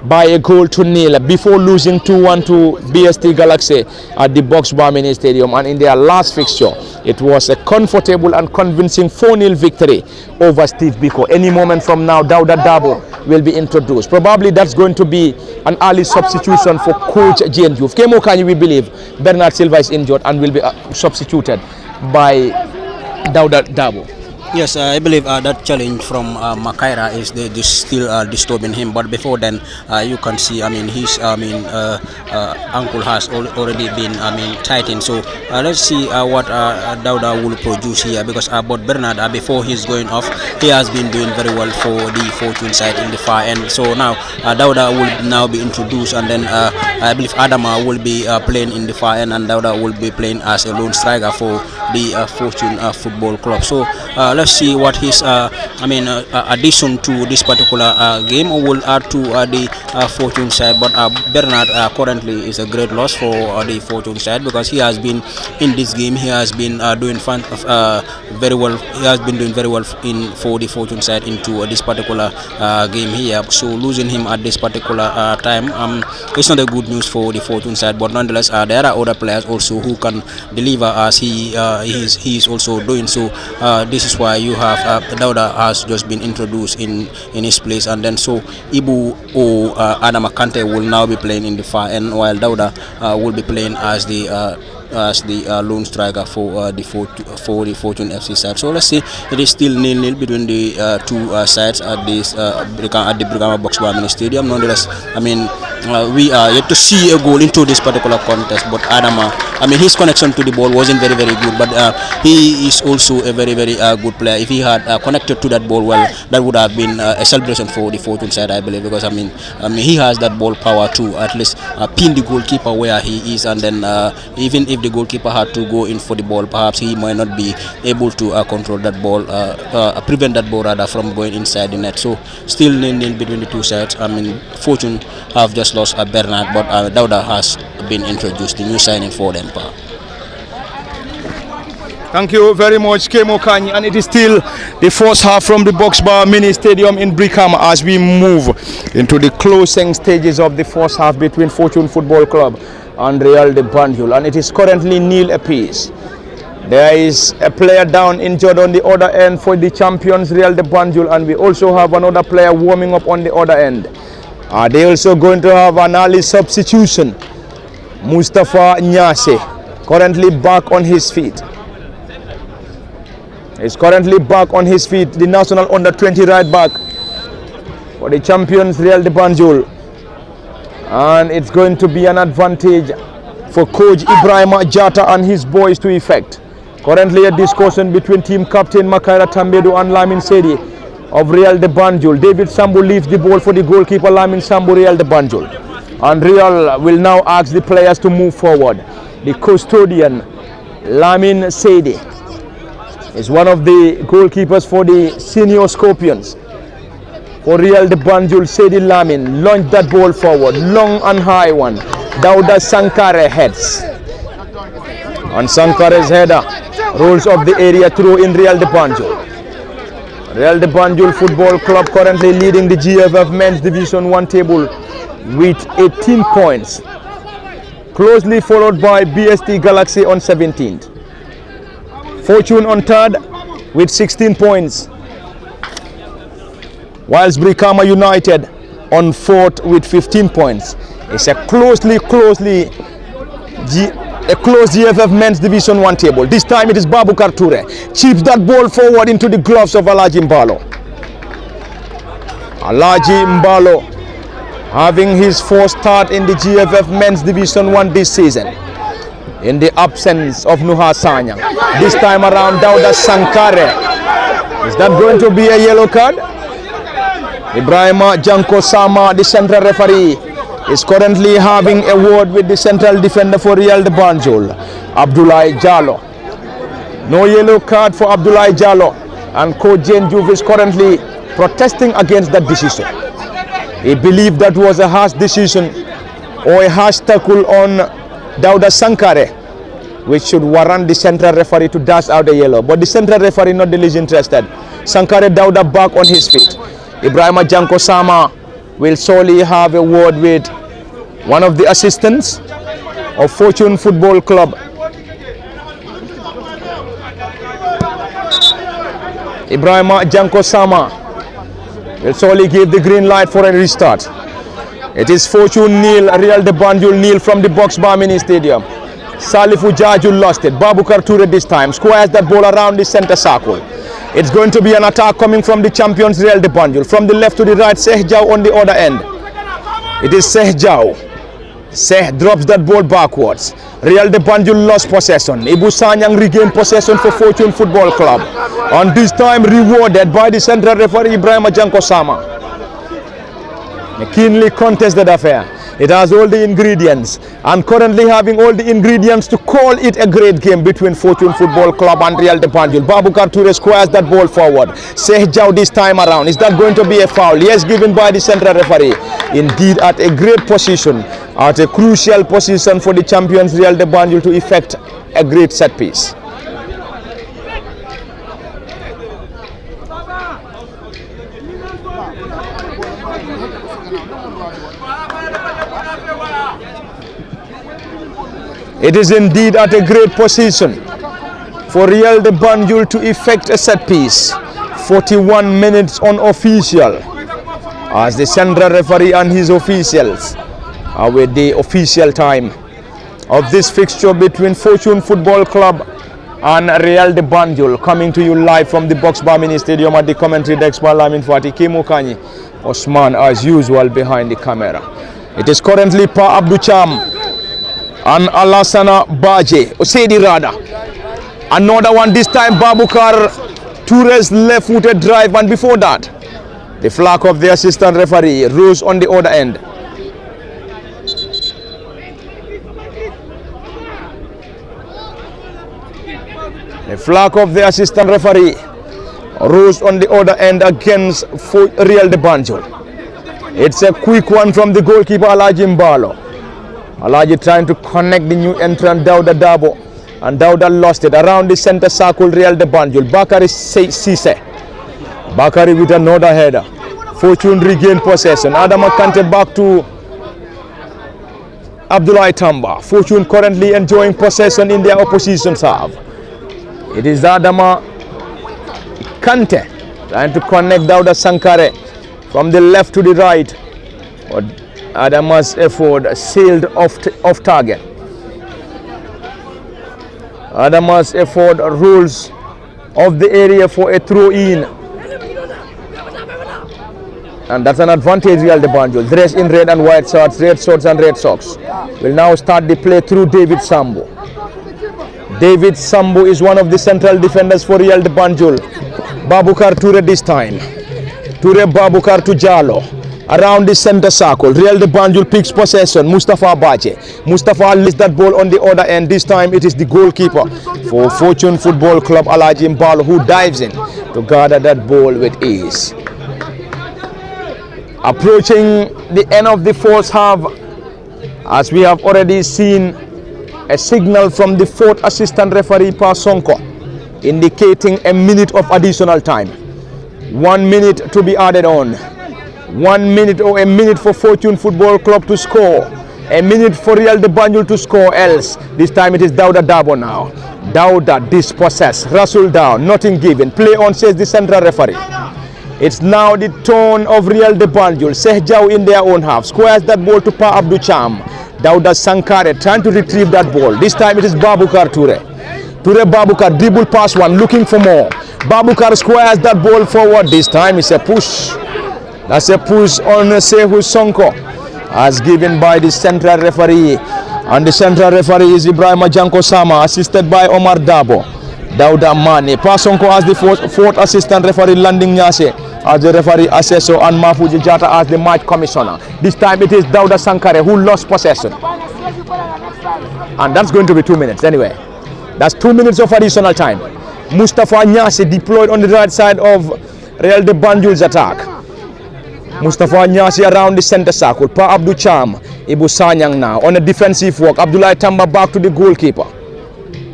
A: by a goal to 0 before losing 2-1 to BST Galaxy at the Box Bar Mini Stadium. And in their last fixture, it was a comfortable and convincing 4-0 victory over Steve Biko. Any moment from now, Dauda Dabo will be introduced. Probably that's going to be an early substitution for Coach Jane Diouf. Kemo Kanyi, we believe Bernard Silva is injured and will be substituted by Dauda Dabo.
B: Yes, I believe that challenge from Makaira is still disturbing him. But before then, you can see, his ankle has already been, tightened. So let's see what Dauda will produce here. Because but Bernard, before he's going off, he has been doing very well for the Fortune side in the far end. So now Dauda will now be introduced, and then I believe Adama will be playing in the far end, and Dauda will be playing as a lone striker for the Fortune Football Club. So let's see what his addition to this particular game will add to the Fortune side. But Bernard currently is a great loss for the Fortune side, because he has been in this game. He has been doing very well. He has been doing very well for the Fortune side into this particular game here. So losing him at this particular time, it's not a good news for the Fortune side. But nonetheless, there are other players also who can deliver as he is also doing. So this is why you have Dauda has just been introduced in his place, and then so Ibu or Adama Kante will now be playing in the far end, while Dauda will be playing as the lone striker for the Fortune FC side. So let's see, it is still 0-0 between the two sides at the Brigama Box Bar Mini Stadium. Nonetheless, we are yet to see a goal into this particular contest. But Adama, his connection to the ball wasn't very good, but he is also a very good player. If he had connected to that ball well, that would have been a celebration for the Fortune side, I believe, because he has that ball power to at least pin the goalkeeper where he is, and then even if the goalkeeper had to go in for the ball, perhaps he might not be able to control that ball, prevent that ball rather from going inside the net. So still 0-0 between the two sides. Fortune have just lost Bernard, but Dauda has been introduced, the new signing for them.
A: Thank you very much, Kemo Kanyi. And it is still the first half from the Box Bar Mini Stadium in Brikama as we move into the closing stages of the first half between Fortune Football Club and Real de Banjul. And it is currently 0 apiece. There is a player down injured on the other end for the champions Real de Banjul, and we also have another player warming up on the other end. Are they also going to have an early substitution? Mustafa Nyase, currently back on his feet. He's currently back on his feet, the national under-20 right back for the champions Real de Banjul. And it's going to be an advantage for Coach Ibrahim Jata and his boys to effect. Currently a discussion between team captain Makaira Tambedu and Lamin Sedi of Real de Banjul. David Sambu leaves the ball for the goalkeeper Lamin Sambu, Real de Banjul. And Real will now ask the players to move forward. The custodian, Lamin Seydi, is one of the goalkeepers for the senior Scorpions. For Real de Banjul, Seydi Lamin launched that ball forward, long and high one. Dauda Sankare heads. And Sankare's header rolls off the area through in Real de Banjul. Real de Banjul Football Club currently leading the GFF Men's Division 1 table with 18 points. Closely followed by BST Galaxy on 17th. Fortune on third with 16 points. Whilst Brikama United on fourth with 15 points. It's a close GFF Men's Division 1 table. This time it is Babukar Toure. Chips that ball forward into the gloves of Alaji Mbalo. Alaji Mbalo having his first start in the GFF Men's Division 1 this season. In the absence of Nuha Sanyang. This time around Dauda Sankare. Is that going to be a yellow card? Ibrahima Janko Sama, the central referee, is currently having a word with the central defender for Real de Banjul, Abdoulaye Jallo. No yellow card for Abdoulaye Jallo, and coach Jane Juve is currently protesting against that decision. He believed that was a harsh decision or a harsh tackle on Dauda Sankare, which should warrant the central referee to dash out the yellow. But the central referee not the least interested. Sankare Dauda back on his feet. Ibrahima Janko Sama will surely have a word with one of the assistants of Fortune Football Club. Ibrahima Janko Sama will surely give the green light for a restart. It is Fortune nil, Real de Banjul nil from the Box Bar Mini Stadium. Salifu Jaju lost it. Babukar Toure this time squares that ball around the center circle. It's going to be an attack coming from the champions Real de Banjul. From the left to the right, Seh Jau on the other end. It is Seh Jau. Seh drops that ball backwards. Real de Banjul lost possession. Ibu Sanyang regained possession for Fortune Football Club. And this time rewarded by the central referee Ibrahima Janko Sama. A keenly contested affair. It has all the ingredients, and currently having all the ingredients to call it a great game between Fortune Football Club and Real de Banjul. Babukar Toure squares that ball forward. Seh Jau this time around. Is that going to be a foul? Yes, given by the central referee. Indeed, at a great position, at a crucial position for the champions Real de Banjul to effect a great set piece. It is indeed at a great position for Real de Banjul to effect a set piece. 41 minutes unofficial as the central referee and his officials are with the official time of this fixture between Fortune Football Club and Real de Banjul, coming to you live from the Box Bar Mini Stadium at the commentary desk by Lamin Fati, Kimu Kanyi, Osman as usual behind the camera. It is currently Pa Abdou Cham and Alassana Baje, Seydi Rada. Another one, this time Babukar Toure's left-footed drive, and before that, the flag of the assistant referee rose on the other end. The flag of the assistant referee rose on the other end against Real de Banjul. It's a quick one from the goalkeeper Alaji Mbalo. Alaji trying to connect the new entrant Dauda Dabo, and Dauda lost it around the center circle. Real de Banjul. Bakari Sise. Bakari with another header. Fortune regained possession. Adama Kante back to Abdoulaye Tamba. Fortune currently enjoying possession in their opposition's half. It is Adama Kante trying to connect Dauda Sankare from the left to the right. But Adama's effort sailed off target. Adama's effort rules off the area for a throw-in. And that's an advantage Real de Banjul. Dressed in red and white shorts, red shorts and red socks. Will now start the play through David Sambo. David Sambo is one of the central defenders for Real de Banjul. Babukar Toure this time. Toure Babukar to Jallo. around the center circle. Real de Banjul picks possession. Mustafa Bache. Mustafa leads that ball on the other end. This time it is the goalkeeper for Fortune Football Club, Alaji Mbalo, who dives in to gather that ball with ease. Approaching the end of the first half, as we have already seen a signal from the fourth assistant referee, Pa Sonko, indicating a minute of additional time. 1 minute to be added on. 1 minute or a minute for Fortune Football Club to score. A minute for Real de Banjul to score, else this time it is Dauda Dabo now. Dauda dispossessed. Rasul down, nothing given. Play on, says the central referee. It's now the turn of Real de Banjul. Sehjau in their own half. Squares that ball to Pa Abdou Cham. Dauda Sankare trying to retrieve that ball. This time it is Babukar Toure. Toure Babukar dribble pass one, looking for more. Babukar squares that ball forward. This time it's a push. That's a push on Sehu Sonko, as given by the central referee. And the central referee is Ibrahim Janko Sama, assisted by Omar Dabo. Dauda Mane. Pa Sonko as the fourth assistant referee, Landing Nyase as the referee assessor, and Mafuji Jata as the match commissioner. This time it is Dauda Sankare who lost possession. And that's going to be 2 minutes anyway. That's 2 minutes of additional time. Mustafa Nyase deployed on the right side of Real de Banjul's attack. Mustafa Nyasi around the center circle. Pa Abdou Cham, Ibu Sanyang now on a defensive work. Abdullah Tamba back to the goalkeeper.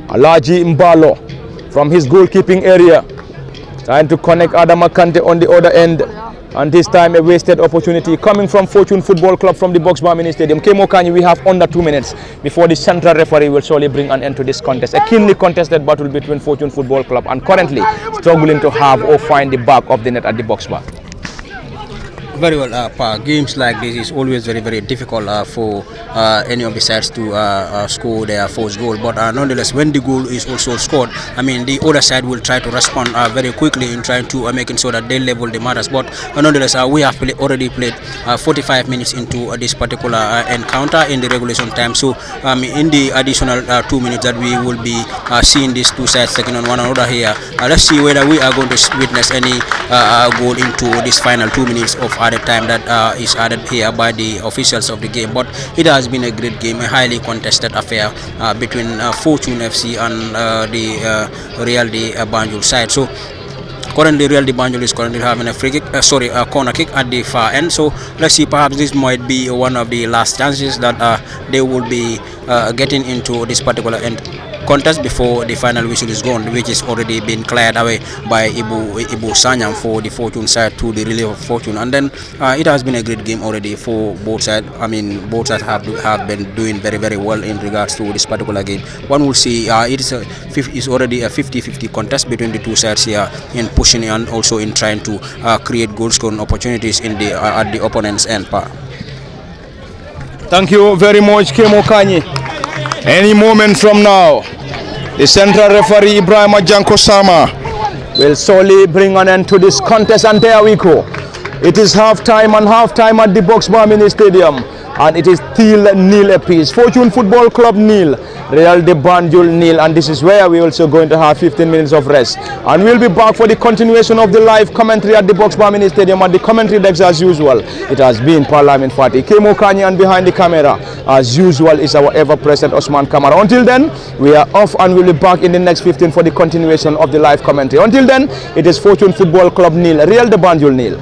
A: Alaji Mbalo from his goalkeeping area, trying to connect Adama Kante on the other end. And this time a wasted opportunity coming from Fortune Football Club from the Boxbar Mini Stadium. Kemo Kanyi, we have under 2 minutes before the central referee will surely bring an end to this contest. A keenly contested battle between Fortune Football Club and currently struggling to have or find the back of the net at the Boxbar.
B: Very well, games like this is always very difficult for any of the sides to score their first goal. But nonetheless, when the goal is also scored, I mean, the other side will try to respond very quickly in trying to making sure that they level the matters. But nonetheless, we have already played 45 minutes into this particular encounter in the regulation time. So in the additional 2 minutes that we will be seeing these two sides taking on one another here, let's see whether we are going to witness any goal into this final 2 minutes of added time that is added here by the officials of the game. But it has been a great game, a highly contested affair between Fortune FC and the Real de Banjul side. So currently Real de Banjul is currently having a free kick, a corner kick at the far end. So let's see, perhaps this might be one of the last chances that they will be getting into this particular end contest before the final whistle is gone, which is already been cleared away by Ibu Sanyang for the Fortune side to the relief of Fortune. And then it has been a great game already for both sides. I mean, both sides have been doing very well in regards to this particular game. One will see it is already a 50-50 contest between the two sides here in pushing and also in trying to create goal scoring opportunities in the at the opponent's end.
A: Thank you very much, Kemo Kanyi. Any moment from now, the central referee Ibrahim Janko Sama will solely bring an end to this contest, and there we go. It is half-time at the Boxbar Mini Stadium, and it is still nil apiece. Fortune Football Club nil, Real de Banjul nil, and this is where we're also going to have 15 minutes of rest. And we'll be back for the continuation of the live commentary at the Boxbar Mini Stadium, and the commentary decks as usual. It has been Parliament Fati, Kemo Kanyi, and behind the camera, as usual, is our ever-present Osman Kamara. Until then, we are off and we'll be back in the next 15 for the continuation of the live commentary. Until then, it is Fortune Football Club nil, Real de Banjul nil.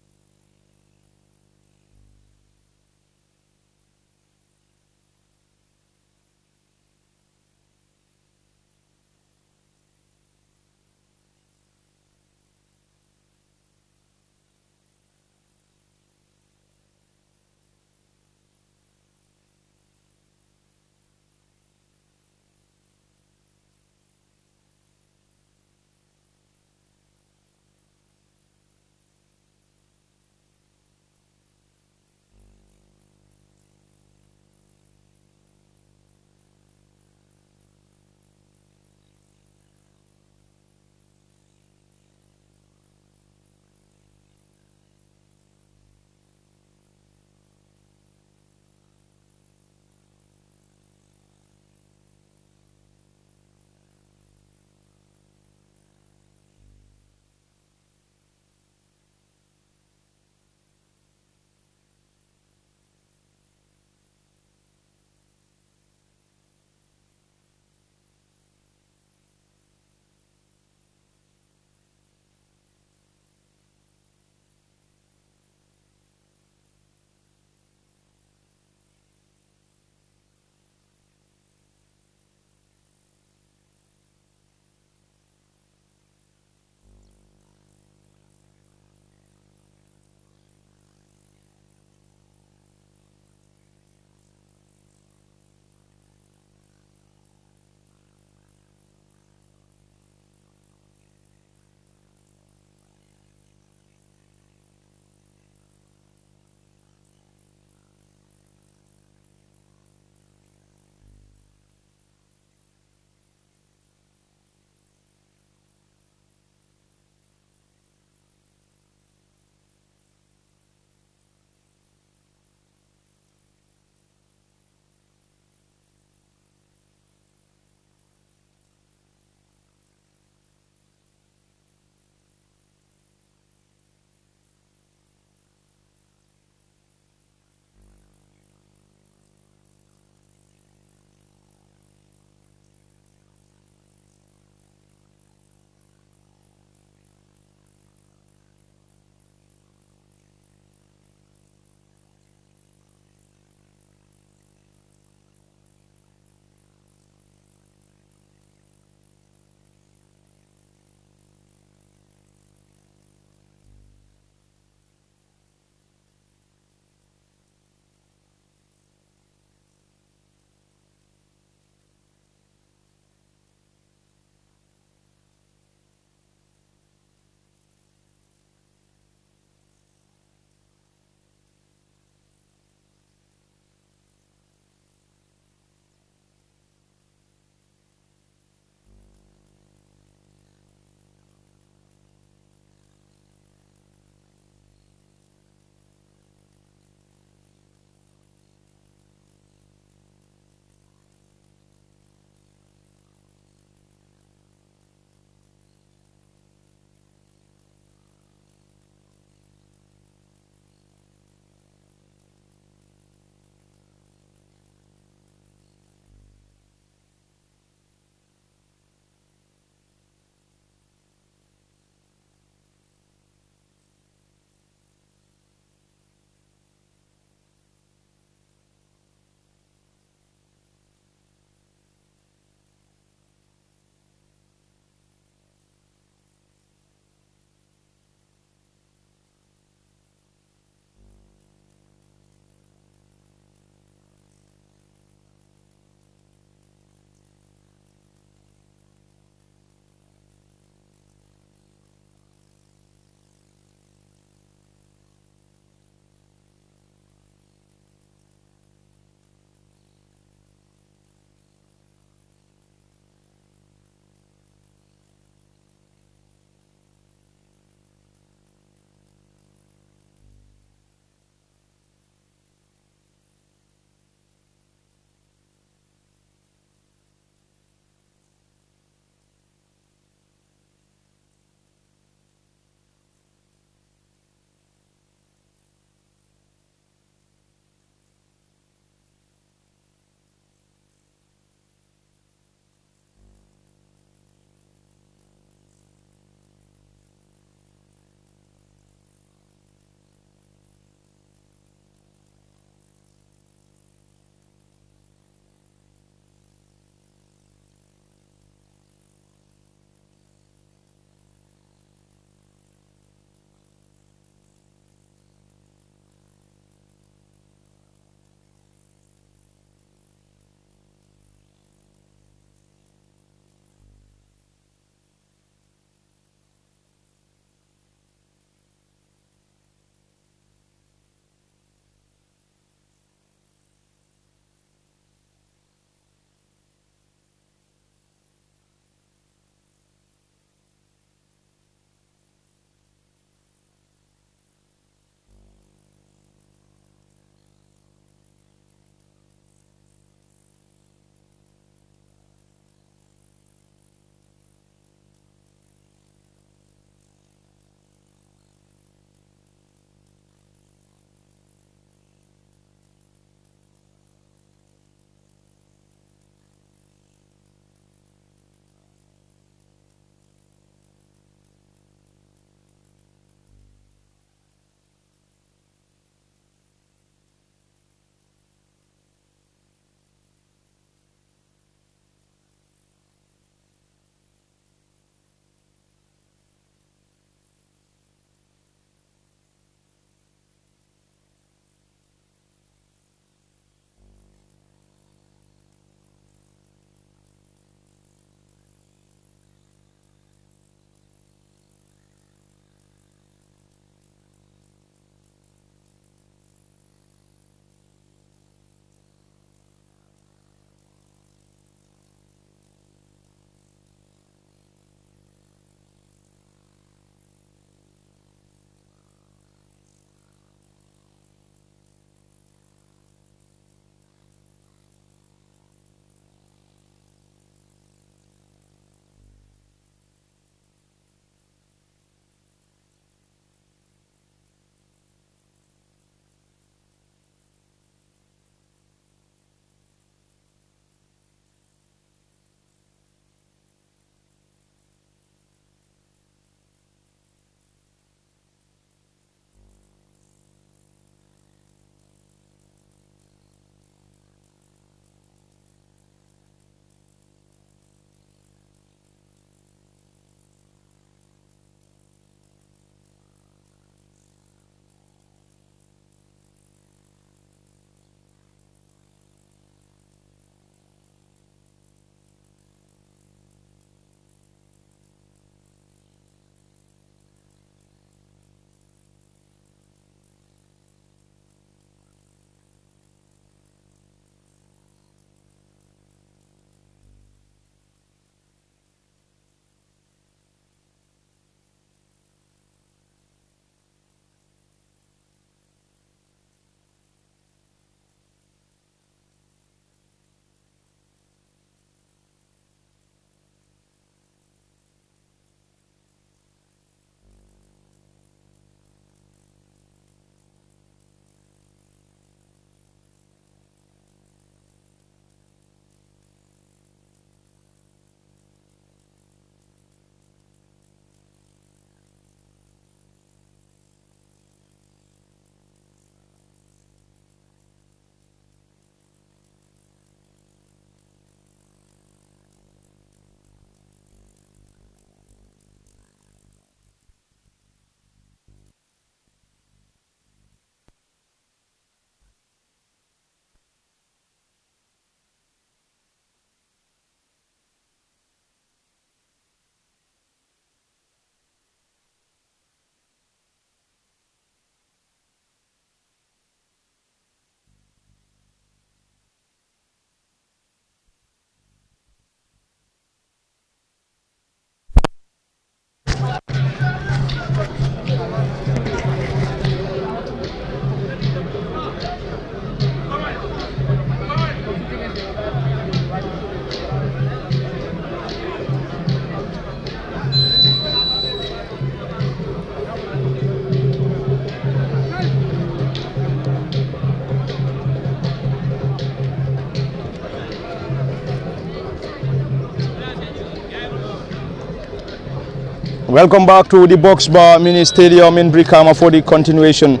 A: Welcome back to the Box Bar Mini Stadium in Brikama for the continuation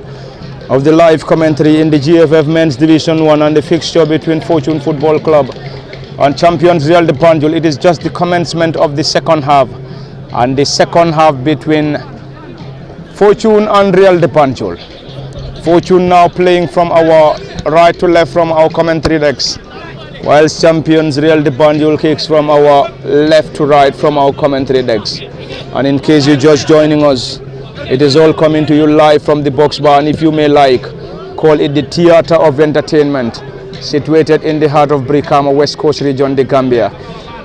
A: of the live commentary in the GFF Men's Division 1 and the fixture between Fortune Football Club and champions Real de Banjul. It is just the commencement of the second half, and the second half between Fortune and Real de Banjul. Fortune now playing from our right to left from our commentary decks, whilst champions Real de Banjul kicks from our left to right from our commentary decks. And in case you're just joining us, it is all coming to you live from the Box Bar, and if you may like, call it the Theatre of Entertainment, situated in the heart of Brikama, West Coast region, the Gambia.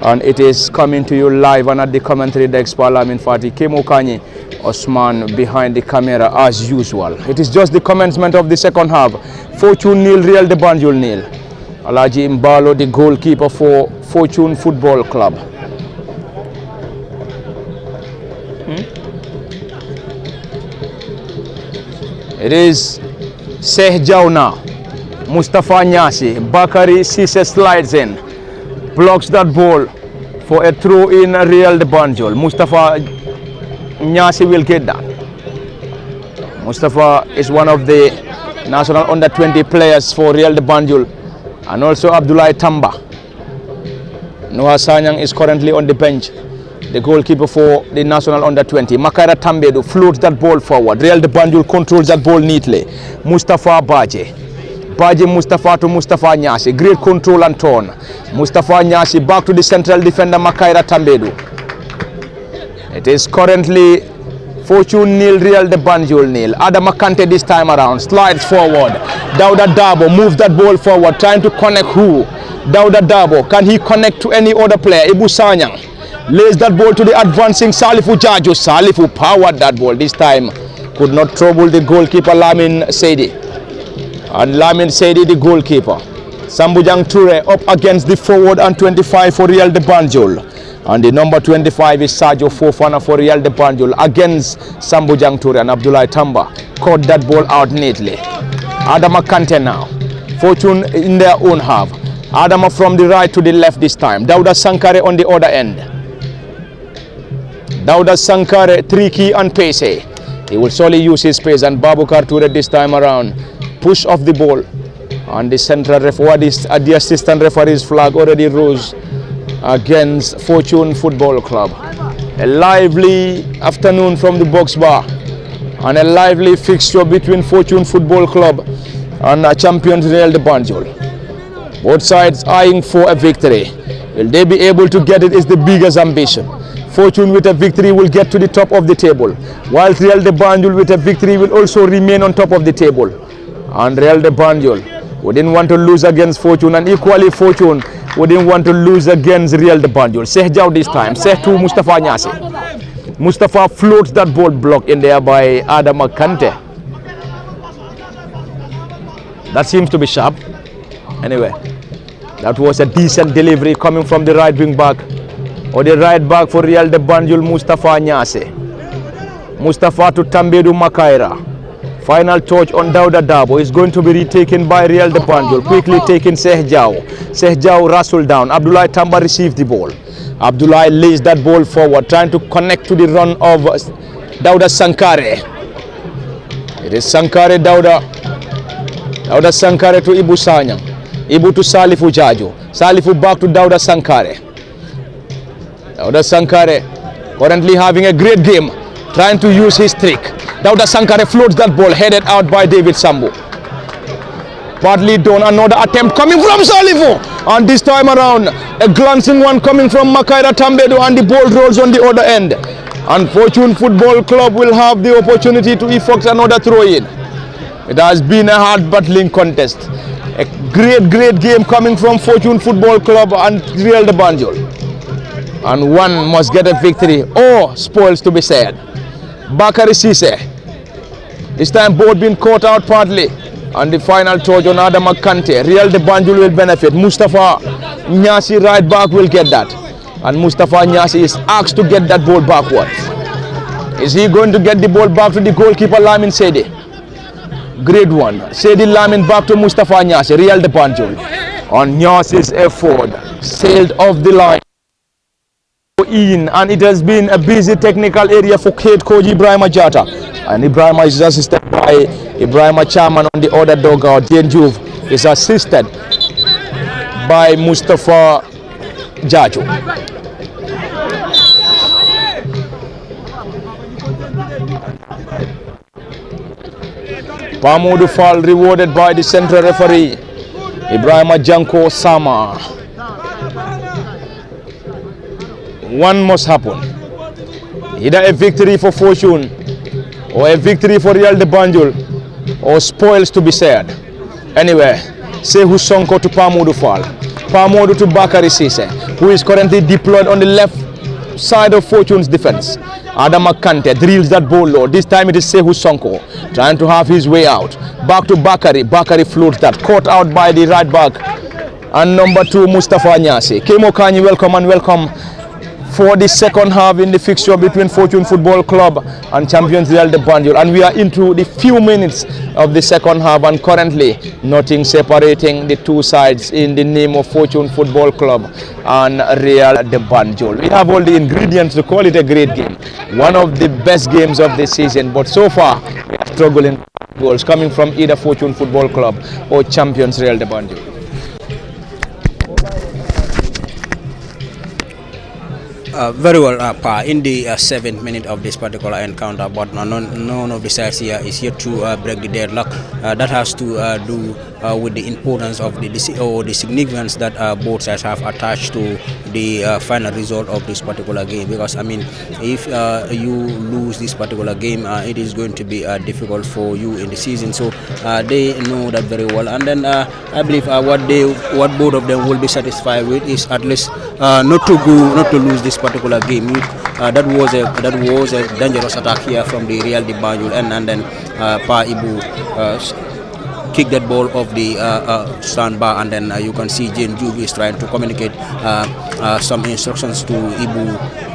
A: And it is coming to you live and at the commentary decks, Parlament Fati, Kemo Kanye, Osman behind the camera as usual. It is just the commencement of the second half. Fortune nil, Real de Banjul nil. Alaji Mbalo, the goalkeeper for Fortune Football Club. It is Seh Jauna, Mustafa Nyasi, Bakari Sise slides in, blocks that ball for a throw in Real de Banjul. Mustafa Nyasi will get that. Mustafa is one of the national under-20 players for Real de Banjul, and also Abdullah Tamba. Noah Sanyang is currently on the bench, the goalkeeper for the national under-20. Makaira Tambedu floats that ball forward. Real de Banjul controls that ball neatly. Mustafa Baje. Baje Mustafa to Mustafa Nyasi. Great control and turn. Mustafa Nyasi back to the central defender Makaira Tambedu. It is currently Fortune nil, Real de Banjul nil. Adama Kante this time around slides forward. Dauda Dabo moves that ball forward, trying to connect who? Dauda Dabo. Can he connect to any other player? Ibu Sanyang lays that ball to the advancing Salifu Jaju. Salifu powered that ball this time. Could not trouble the goalkeeper Lamin Seidi. And Lamin Seidi the goalkeeper. Sambujang Ture up against the forward and 25 for Real de Banjul. And the number 25 is Sergio Fofana for Real de Banjul against Sambujang Ture, and Abdullah Tamba caught that ball out neatly. Adama Kante now. Fortune in their own half. Adama from the right to the left this time. Dauda Sankare on the other end. Dauda Sankare, tricky and pacey. He will surely use his pace, and Babukar Ture this time around. Push off the ball. And the central referee, the assistant referee's flag already rose against Fortune Football Club. A lively afternoon from the Box Bar, and a lively fixture between Fortune Football Club and champions Real de Banjul. Both sides eyeing for a victory. Will they be able to get it is the biggest ambition. Fortune with a victory will get to the top of the table, while Real de Banjul with a victory will also remain on top of the table. And Real de Banjul wouldn't want to lose against Fortune, and equally Fortune wouldn't want to lose against Real de Banjul. Seh Jau this time, Seh to Mustafa Nyasi. Mustafa floats that ball blocked in there by Adama Kante. That seems to be sharp. Anyway, that was a decent delivery coming from the right wing back, or the right back for Real de Banjul, Mustafa Nyasi. Mustafa to Tambedu Makaira. Final touch on Dauda Dabo is going to be retaken by Real de Banjul. Quickly taken Seh Jau. Seh Jau wrestled down. Abdullah Tamba received the ball. Abdullah lays that ball forward, trying to connect to the run of Dauda Sankare. It is Sankare Dauda. Dauda Sankare to Ibu Sanyang. Ibu to Salifu Jaju. Salifu back to Dauda Sankare. Dauda Sankare currently having a great game, trying to use his trick. Dauda Sankare floats that ball, headed out by David Sambu. Badly done, another attempt coming from Salifu. And this time around, a glancing one coming from Makaira Tambedu, and the ball rolls on the other end. And Fortune Football Club will have the opportunity to effect another throw-in. It has been a hard battling contest. A great game coming from Fortune Football Club and Real de Banjul. And one must get a victory, or spoils to be said. Bakari Sise. This time both been caught out partly. And the final touch on Adama Kante. Real de Banjul will benefit. Mustafa Nyasi right back will get that. And Mustafa Nyasi is asked to get that ball backwards. Is he going to get the ball back to the goalkeeper Lamin Seidi? Great one. Seidi Lamin back to Mustafa Nyasi. Real de Banjul. On Nyasi's effort, sailed off the line in, and it has been a busy technical area for head coach Ibrahima Jata. And Ibrahima is assisted by Ibrahima Chairman on the other dugout. Banjul is assisted by Mustafa Jaju. Pamudu Fall rewarded by the central referee Ibrahima Janko Sama. One must happen. Either a victory for Fortune or a victory for Real de Banjul, or spoils to be said. Anyway, Sehu Sonko to Pamudu Fall. Pamudu to Bakari Sise, who is currently deployed on the left side of Fortune's defense. Adam Kante drills that ball low. This time it is Sehu Sonko trying to have his way out. Back to Bakari. Bakari floats that. Caught out by the right back. And number 2, Mustafa Nyasi. Kemo Kanyi, welcome and welcome for the second half in the fixture between Fortune Football Club and champions Real de Banjul. And we are into the few minutes of the second half, and currently nothing separating the two sides in the name of Fortune Football Club and Real de Banjul. We have all the ingredients to call it a great game. One of the best games of the season, but so far we are struggling goals coming from either Fortune Football Club or champions Real de Banjul.
B: Very well, in the 7th minute of this particular encounter, but none of the sides here is yet to break the deadlock. That has to do with the importance of the significance that both sides have attached to the final result of this particular game. Because I mean, if you lose this particular game, it is going to be difficult for you in the season. So they know that very well, and then I believe what both of them will be satisfied with is at least not to lose this particular game. That was a dangerous attack here from the Real de Banjul, and then Pa Ibu kick that ball off the sandbar, and then you can see Jane Juvi is trying to communicate some instructions to Ibu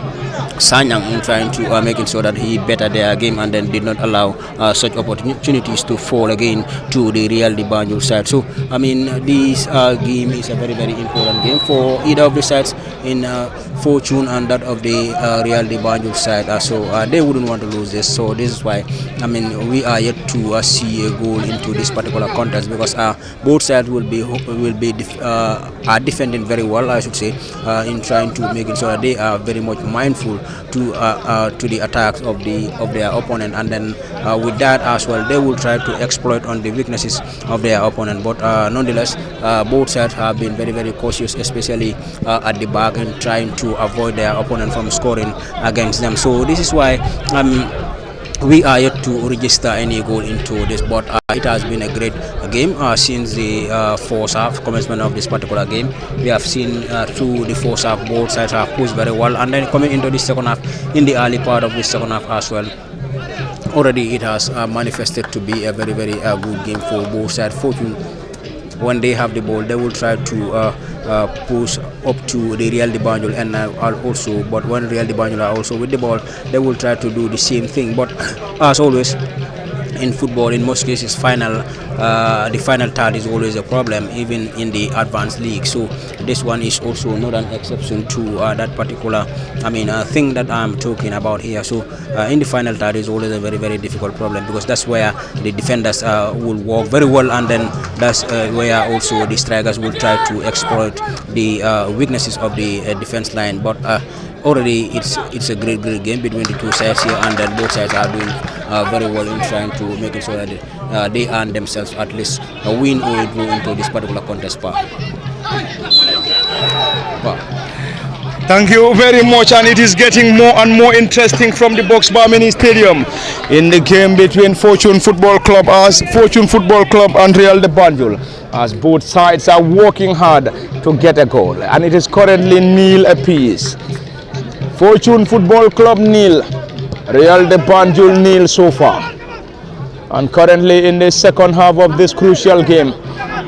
B: Sanyang in trying to making sure that he better their game, and then did not allow such opportunities to fall again to the Real de Banjul side. So I mean, this game is a very, very important game for either of the sides in Fortune and that of the Real de Banjul side. So they wouldn't want to lose this. So this is why I mean we are yet to see a goal into this particular contest, because both sides will be are defending very well, I should say, in trying to make sure that they are very much mindful to the attacks of their opponent, and then with that as well they will try to exploit on the weaknesses of their opponent. But nonetheless, both sides have been very, very cautious, especially at the back, and trying to avoid their opponent from scoring against them. So this is why we are yet to register any goal into this, but it has been a great game since the first half commencement of this particular game. We have seen through the first half both sides have pushed very well, and then coming into the second half, in the early part of the second half as well, already it has manifested to be a very, very good game for both sides. Fortune, when they have the ball, they will try to push up to the Real de Banjul, and also, but when Real de Banjul are also with the ball, they will try to do the same thing. But as always in football, in most cases, the final third is always a problem, even in the advanced league. So this one is also not an exception to that particular thing that I'm talking about here. So in the final third is always a very, very difficult problem, because that's where the defenders will work very well, and then that's where also the strikers will try to exploit the weaknesses of the defense line. But already it's a great game between the two sides here, and then both sides are doing very well in trying to make it so that they earn themselves at least a win or a draw into this particular contest.
A: Thank you very much, and it is getting more and more interesting from the Box Bar Mini Stadium in the game between Fortune Football Club and Real de Banjul, as both sides are working hard to get a goal, and it is currently 0 apiece. Fortune Football Club 0, Real de Banjul 0 so far. And currently in the second half of this crucial game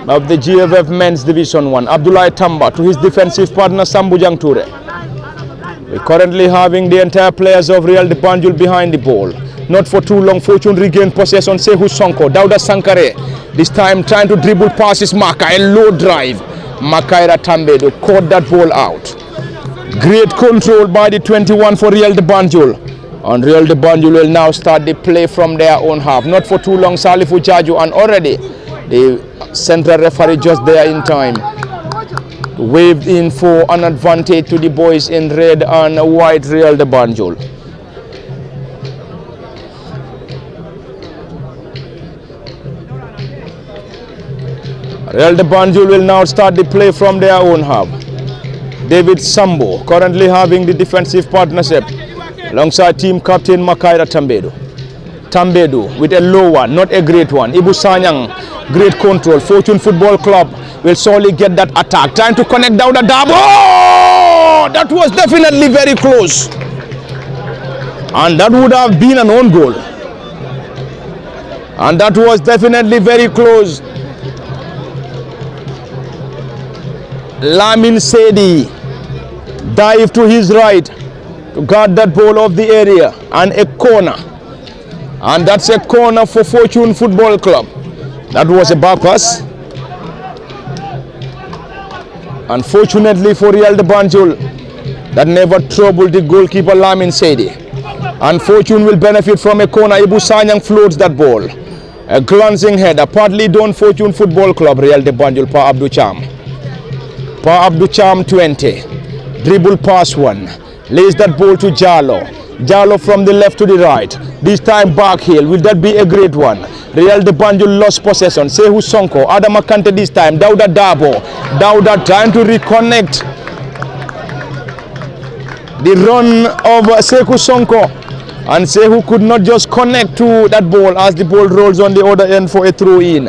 A: of the GFF Men's Division 1, Abdullah Tamba to his defensive partner Sambujang Toure. We're currently having the entire players of Real de Banjul behind the ball. Not for too long, Fortune regained possession. Sehu Sonko, Dauda Sankare, this time trying to dribble past his Maka, a low drive. Makaira Tambedo caught that ball out. Great control by the 21 for Real de Banjul. And Real de Banjul will now start the play from their own half. Not for too long, Salifu Jaju, and already the central referee just there in time. Waved in for an advantage to the boys in red and white, Real de Banjul. Real de Banjul will now start the play from their own half. David Sambo currently having the defensive partnership alongside team captain Makaira Tambedu. Tambedu with a low one, not a great one. Ibu Sanyang, great control. Fortune Football Club will surely get that attack. Trying to connect down the dab. Oh! That was definitely very close. And that would have been an own goal. And that was definitely very close. Lamin Sedi dive to his right to guard that ball off the area, and a corner, and that's a corner for Fortune Football Club. That was a back pass. Unfortunately for Real de Banjul, that never troubled the goalkeeper Lamin Sedi, and Fortune will benefit from a corner. Ibu Sanyang floats that ball, a glancing header, partly done Fortune Football Club. Real de Banjul, Pa Abdou Cham. Pa Abdou Cham 20, dribble pass one, lays that ball to Jallo. Jallo from the left to the right, this time back heel. Will that be a great one? Real de Banjul lost possession. Sehu Sonko, Adama Kante this time, Dauda Dabo. Dauda trying to reconnect the run of Sehu Sonko, and Sehu could not just connect to that ball as the ball rolls on the other end for a throw in.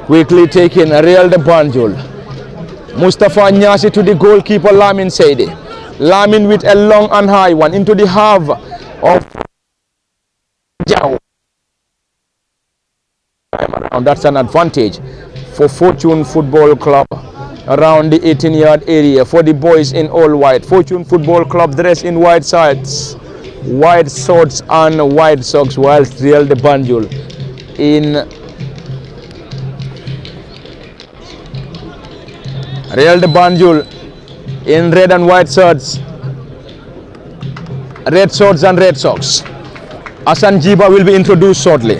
A: Quickly taken, Real de Banjul. Mustafa Nyasi to the goalkeeper Lamin Sedi. Lamin with a long and high one into the half of Jau. And that's an advantage for Fortune Football Club around the 18-yard area for the boys in all white. Fortune Football Club dressed in white shirts, white shorts and white socks, whilst Real de Banjul in Real de Banjul in red and white shirts, red shorts and red socks. Hassan Jiba will be introduced shortly.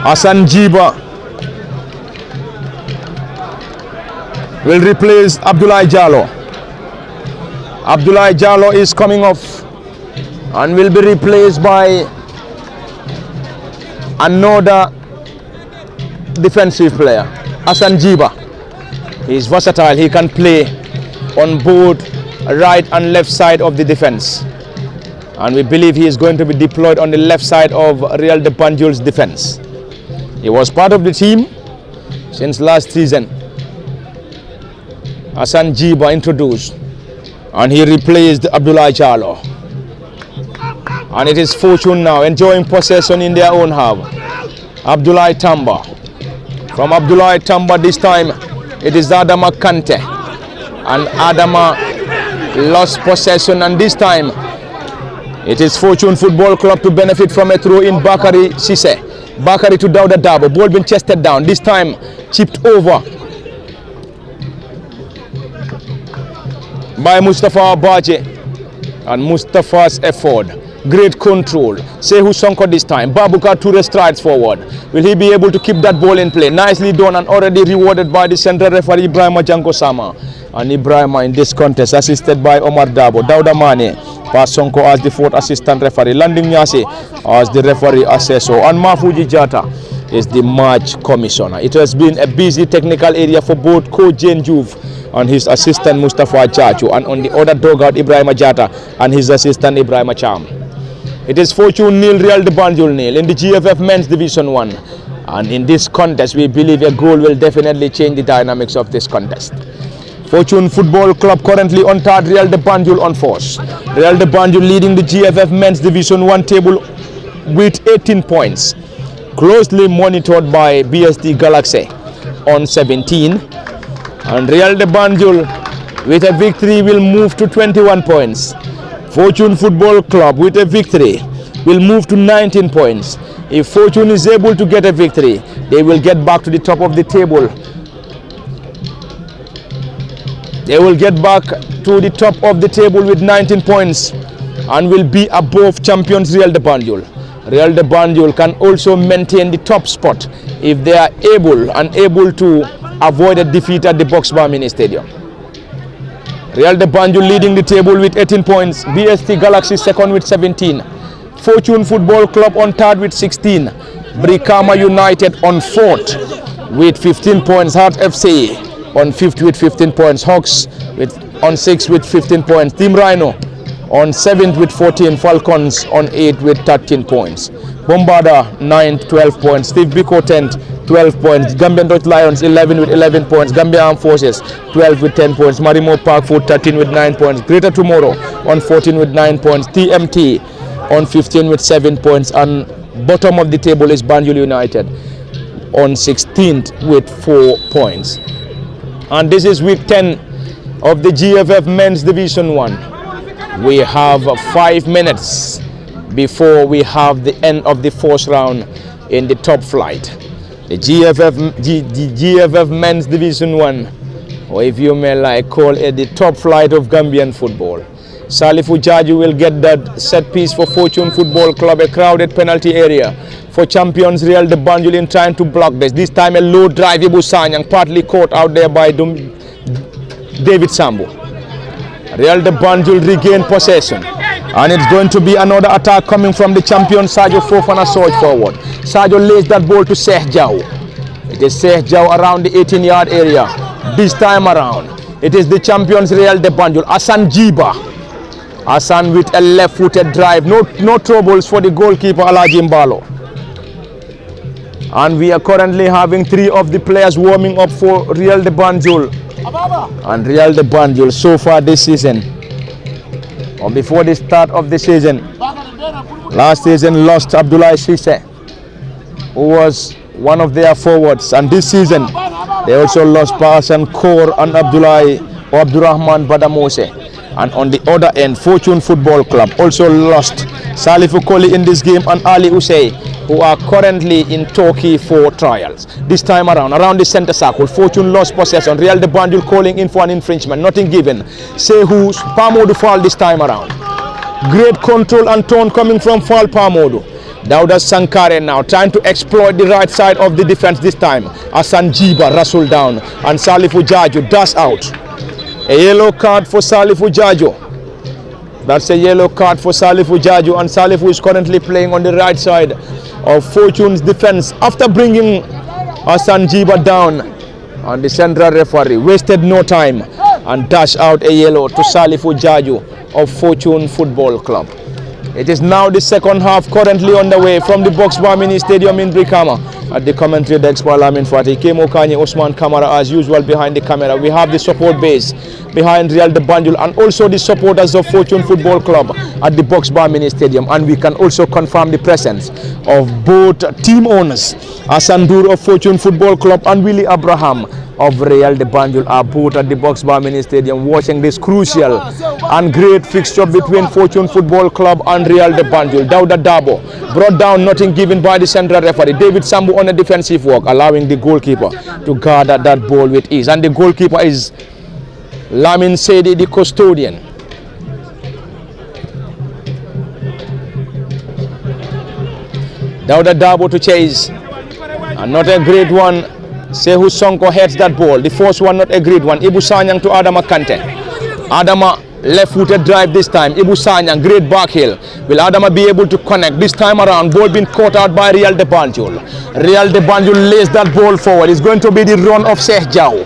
A: Hassan Jiba will replace Abdullah Jallo. Abdullah Jallo is coming off and will be replaced by another defensive player, Hassan Jiba. He is versatile. He can play on both right and left side of the defense, and we believe he is going to be deployed on the left side of Real de Banjul's defense. He was part of the team since last season. Hassan Jiba introduced, and he replaced Abdullah Jallo. And it is Fortune now enjoying possession in their own half. Abdullah Tamba. From Abdullah Tamba this time it is Adama Kante. And Adama lost possession, and this time it is Fortune Football Club to benefit from a throw in. Bakari Sise. Bakari to Dauda Dabo. Ball been chested down. This time chipped over by Mustafa Abaje, and Mustafa's effort. Great control. Sehu Sonko this time. Babukar Toure strides forward. Will he be able to keep that ball in play? Nicely done, and already rewarded by the central referee Ibrahima Janko Sama. And Ibrahima in this contest assisted by Omar Dabo. Dauda Mane pass Sonko as the fourth assistant referee. Landing Nyasi as the referee assessor. And Mafuji Jata is the match commissioner. It has been a busy technical area for both Coach Jane Juve and his assistant Mustafa Chachu, and on the other dugout Ibrahima Jata and his assistant Ibrahima Cham. It is Fortune nil, Real de Banjul nil in the GFF Men's Division 1. And in this contest, we believe a goal will definitely change the dynamics of this contest. Fortune Football Club currently on third, Real de Banjul on fourth. Real de Banjul leading the GFF Men's Division 1 table with 18 points. Closely monitored by BSD Galaxy on 17. And Real de Banjul with a victory will move to 21 points. Fortune Football Club with a victory will move to 19 points. If Fortune is able to get a victory, they will get back to the top of the table. They will get back to the top of the table with 19 points and will be above champions Real de Banjul. Real de Banjul can also maintain the top spot if they are able to avoid a defeat at the Boxbar Mini Stadium. Real de Banjul leading the table with 18 points. BST Galaxy second with 17. Fortune Football Club on third with 16. Brikama United on fourth with 15 points. Heart FC on fifth with 15 points. Hawks on sixth with 15 points. Team Rhino on 7th with 14. Falcons on 8th with 13 points. Bombarda 9th, 12 points. Steve Biko 10th, 12 points. Gambian Dutch Lions 11 with 11 points. Gambia Armed Forces 12 with 10 points. Marimo Park Food 13 with 9 points. Greater Tomorrow on 14 with 9 points. TMT on 15 with 7 points. And bottom of the table is Banjul United on 16th with 4 points. And this is week 10 of the GFF Men's Division 1. We have 5 minutes before we have the end of the first round in the top flight. The GFF Men's Division 1, or if you may like call it the top flight of Gambian football. Salifu Jaju will get that set piece for Fortune Football Club, a crowded penalty area for champions Real de Banjul in trying to block this. This time a low drive, Ibu Sanyang partly caught out there by David Sambu. Real de Banjul regain possession, and it's going to be another attack coming from the champion Sadio Fofana surge forward. Sadio lays that ball to Sheikh Jau. It is Sheikh Jau around the 18-yard area. This time around, it is the champions Real de Banjul. Hassan Jiba. Hassan with a left-footed drive. No troubles for the goalkeeper Alaji Mbalo. And we are currently having 3 of the players warming up for Real de Banjul. And Real de Banjul so far this season, or before the start of the season, last season lost Abdullah Sise, who was one of their forwards, and this season they also lost Pahasan Kaur and Abdurrahman Badamose. And on the other end, Fortune Football Club also lost Salifu Koli in this game and Ali Usey, who are currently in Turkey for trials. This time around the center circle, Fortune lost possession. Real de Banjul calling in for an infringement, nothing given. Sehu Pamodu foul this time around. Great control and tone coming from foul Pamodu. Dauda Sankare now trying to exploit the right side of the defense this time. Hassan Jiba wrestle down and Salifu Jaju dash out. A yellow card for Salifu Jaju. That's a yellow card for Salifu Jaju, and Salifu is currently playing on the right side of Fortune's defense after bringing Hassan Jiba down. And the central referee wasted no time and dashed out a yellow to Salifu Jaju of Fortune Football Club. It is now the second half currently underway from the Boxbar Mini Stadium in Brikama. At the commentary desk, Lamin Fatih, Kemo Kanye, Osman Kamara as usual behind the camera. We have the support base behind Real de Banjul and also the supporters of Fortune Football Club at the Boxbar Mini Stadium. And we can also confirm the presence of both team owners, Asandur of Fortune Football Club and Willie Abraham of Real de Banjul are both at the Boxbar Mini Stadium watching this crucial and great fixture between Fortune Football Club and Real de Banjul. Dauda Dabo brought down, nothing given by the central referee. David Sambu on a defensive work, allowing the goalkeeper to guard that ball with ease. And the goalkeeper is Lamin Sedi, the custodian. Dauda Dabo to chase, and not a great one. Sehu Sonko heads that ball. The first one not a great one. Ibu Sanyang to Adama Kante. Adama left-footed drive this time. Ibu Sanyang, great back heel. Will Adama be able to connect? This time around, ball being caught out by Real de Banjul. Real de Banjul lays that ball forward. It's going to be the run of Sheikh Jau.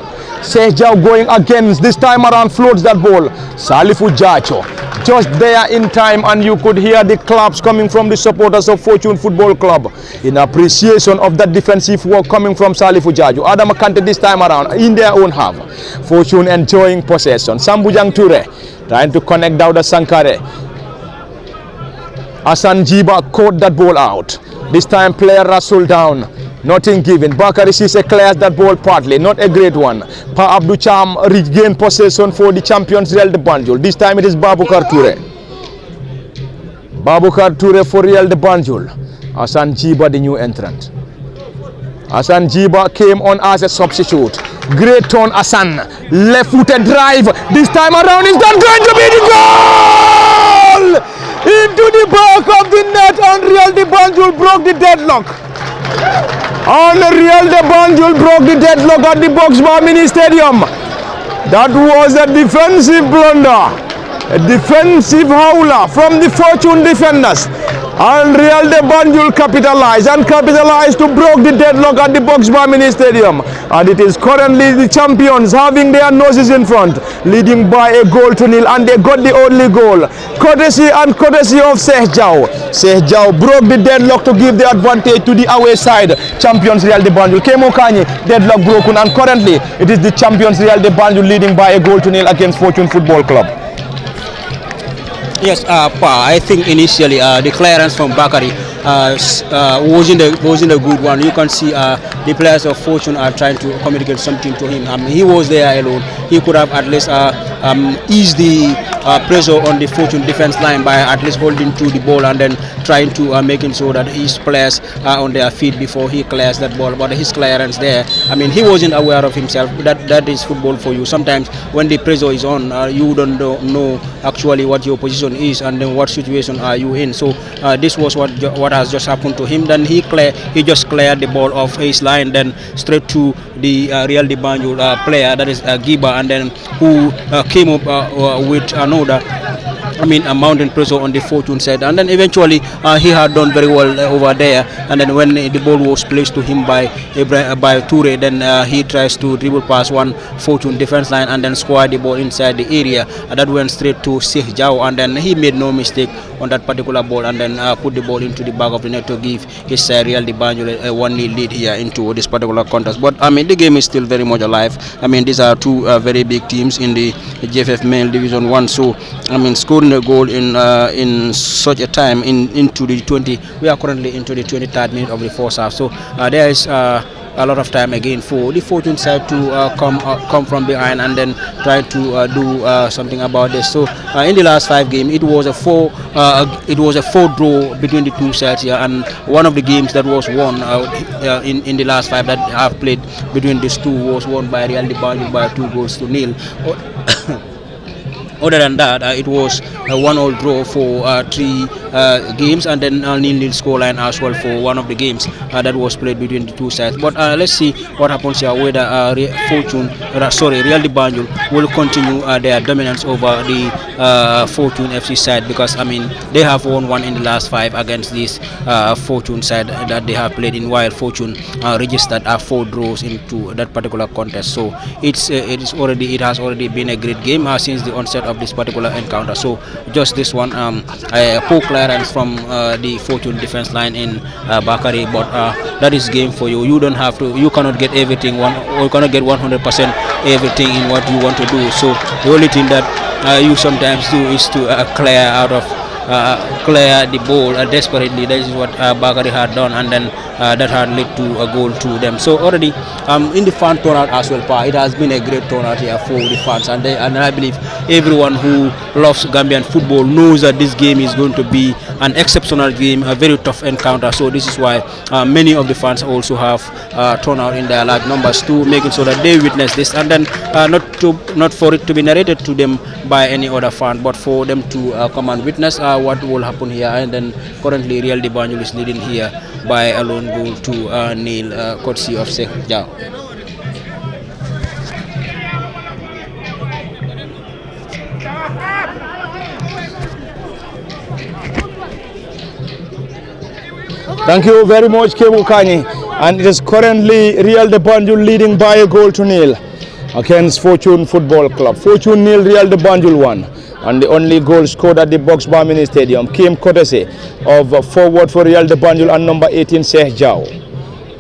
A: Sheikh Jau going against, this time around floats that ball. Salifu Jacho just there in time, and you could hear the claps coming from the supporters of Fortune Football Club in appreciation of that defensive work coming from Salifu Jaju. Adam Kante this time around in their own half. Fortune enjoying possession. Sambujang Ture trying to connect Dauda Sankare. Hassan Jiba caught that ball out. This time player Rasul down. Nothing given. Bakari Sise clears that ball partly. Not a great one. Pa Abdou Cham regained possession for the champions Real de Banjul. This time it is Babukar Toure. Babukar Toure for Real de Banjul. Hassan Jiba, the new entrant. Hassan Jiba came on as a substitute. Great turn, Hassan. Left-footed drive. This time around is not going to be the goal! Into the back of the net, and Real de Banjul broke the deadlock. And Real de Banjul broke the deadlock at the Boxbar Mini Stadium. That was a defensive blunder. A defensive howler from the Fortune defenders. And Real de Banjul capitalized to break the deadlock at the Boxbar Mini Stadium. And it is currently the champions having their noses in front, leading by a goal to nil, and they got the only goal. Courtesy of Sehjao. Sehjao broke the deadlock to give the advantage to the away side. Champions Real de Banjul. Kemo Kanye, deadlock broken, and currently it is the champions Real de Banjul leading by a goal to nil against Fortune Football Club.
B: Yes, I think initially the clearance from Bakari wasn't a good one. You can see the players of Fortune are trying to communicate something to him. He was there alone. He could have at least eased the pressure on the Fortune defense line by at least holding to the ball and then trying to making sure that his players are on their feet before he clears that ball. But his clearance there, he wasn't aware of himself. That is football for you. Sometimes when the pressure is on, you don't know actually what your position is and then what situation are you in. So this was what has just happened to him. Then he just cleared the ball off his line, then straight to the Real de Banjul player, that is Giba, and then who came up with another a mountain pressure on the Fortune side, and then eventually he had done very well over there. And then when the ball was placed to him by Toure, then he tries to dribble past one Fortune defense line and then square the ball inside the area, and that went straight to Sheikh Jao, and then he made no mistake on that particular ball and then put the ball into the back of the net to give his Real de Banjul a 1-0 lead here into this particular contest. But the game is still very much alive. These are two very big teams in the JFF Male Division 1, so scoring a goal in such a time into the 20. We are currently into the 23rd minute of the first half, so there is a lot of time again for the Fortune side to come from behind and then try to do something about this. So in the last 5 games, it was a 4 draw between the two sides here, and one of the games that was won in the last 5 that have played between these two was won by Real de Banjul by 2-0. Other than that, it was a 1-1 draw for 3 games, and then a 0-0 scoreline as well for one of the games that was played between the two sides. But let's see what happens here, whether Real de Banjul will continue their dominance over the Fortune FC side, because they have won 1 in the last 5 against this Fortune side that they have played in, while Fortune registered 4 draws into that particular contest. So it has already been a great game since the onset of this particular encounter. So just this one, a poor clearance from the Fortune defense line in Bakari, but that is game for you. You cannot get everything you cannot get 100% everything in what you want to do. So the only thing that you sometimes do is to clear the ball desperately. That is what Bakari had done, and then that had led to a goal to them. So already in the fan turnout as well, it has been a great turnout here for the fans, and I believe everyone who loves Gambian football knows that this game is going to be an exceptional game, a very tough encounter. So this is why many of the fans also have turned out in their large numbers to making sure that they witness this, and then not for it to be narrated to them by any other fan, but for them to come and witness what will happen here. And then currently Real de Banjul is leading here by a lone goal to nil, courtesy of Sheikh Jao.
A: Thank you very much, Kebu Kani. And it is currently Real de Banjul leading by a goal to nil against Fortune Football Club. Fortune nil, Real de Banjul 1. And the only goal scored at the Boxbar Mini Stadium came courtesy of forward for Real de Banjul and number 18, Sheikh Jao.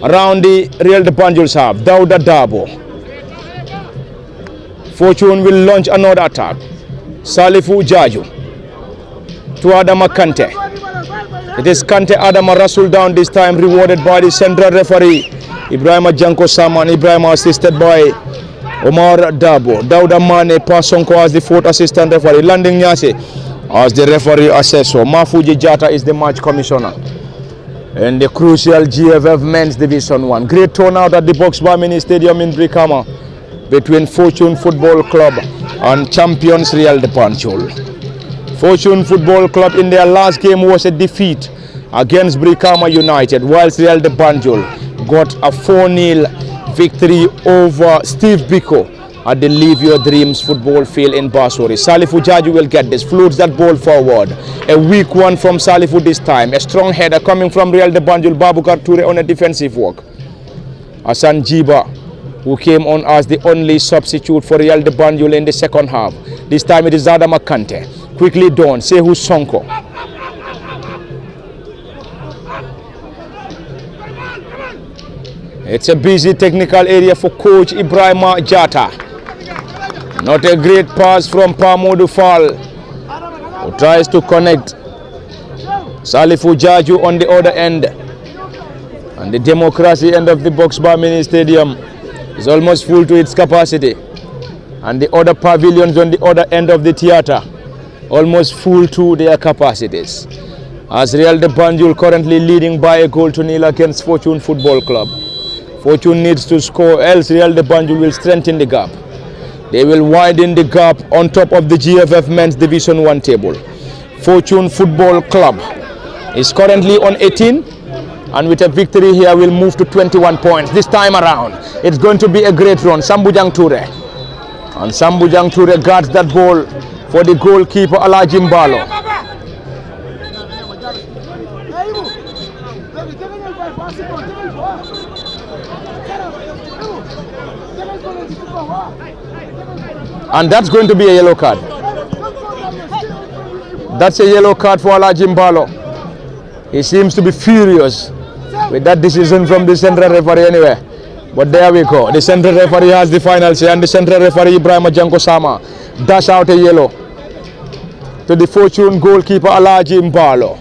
A: Around the Real de Banjul's half, Dauda Dabo. Fortune will launch another attack. Salifu Jaju to Adama Kante. It is Kante Adama Rasul down this time, rewarded by the central referee Ibrahima Janko Saman. Ibrahima assisted by Omar Dabo. Dauda Mane Pasonko as the 4th assistant referee. Landing Nyase as the referee assessor. Mafuji Jata is the match commissioner. in the crucial GFF Men's Division 1. Great turnout at the Box Bar Mini Stadium in Brikama between Fortune Football Club and champions Real de Banjul. Fortune Football Club in their last game was a defeat against Brikama United, whilst Real de Banjul got a 4-0 victory over Steve Biko at the Live Your Dreams football field in Basori. Salifu Jaju will get this, floats that ball forward. A weak one from Salifu this time. A strong header coming from Real de Banjul, Babukar Toure on a defensive work. Hassan Jiba, who came on as the only substitute for Real de Banjul in the second half. This time it is Zada Makante. Quickly done, Sehu Sonko. It's a busy technical area for coach Ibrahima Jata. Not a great pass from Pamodu Fall, who tries to connect. Salifu Jaju on the other end. And the democracy end of the Box Bar Mini Stadium is almost full to its capacity. And the other pavilions on the other end of the theatre almost full to their capacities. As Real de Banjul currently leading by a goal to nil against Fortune Football Club. Fortune needs to score, else Real de Banjul will strengthen the gap. They will widen the gap on top of the GFF Men's Division 1 table. Fortune Football Club is currently on 18, and with a victory here will move to 21 points. This time around, it's going to be a great run. Sambujang Toure. And Sambujang Toure guards that ball for the goalkeeper Alaji Mbalo. And that's going to be a yellow card. That's a yellow card for Alaji Mbalo. He seems to be furious with that decision from the central referee anyway. But there we go. The central referee has the final say, and the central referee Ibrahima Janko Sama dash out a yellow to the Fortune goalkeeper Alaji Mbalo.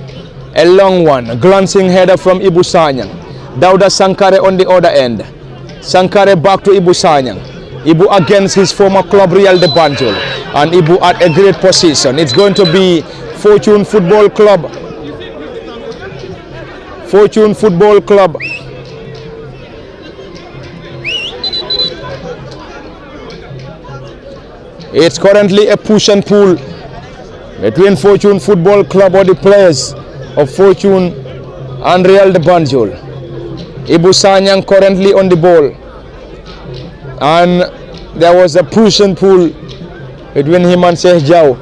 A: A long one, glancing header from Ibu Sanyang. Dauda Sankare on the other end. Sankare back to Ibu Sanyang. Ibu against his former club Real de Banjul, and Ibu at a great position. It's going to be Fortune Football Club. Fortune Football Club. It's currently a push and pull between Fortune Football Club or the players of Fortune and Real de Banjul. Ibu Sanyang currently on the ball. And there was a push and pull between him and Sheikh Jau,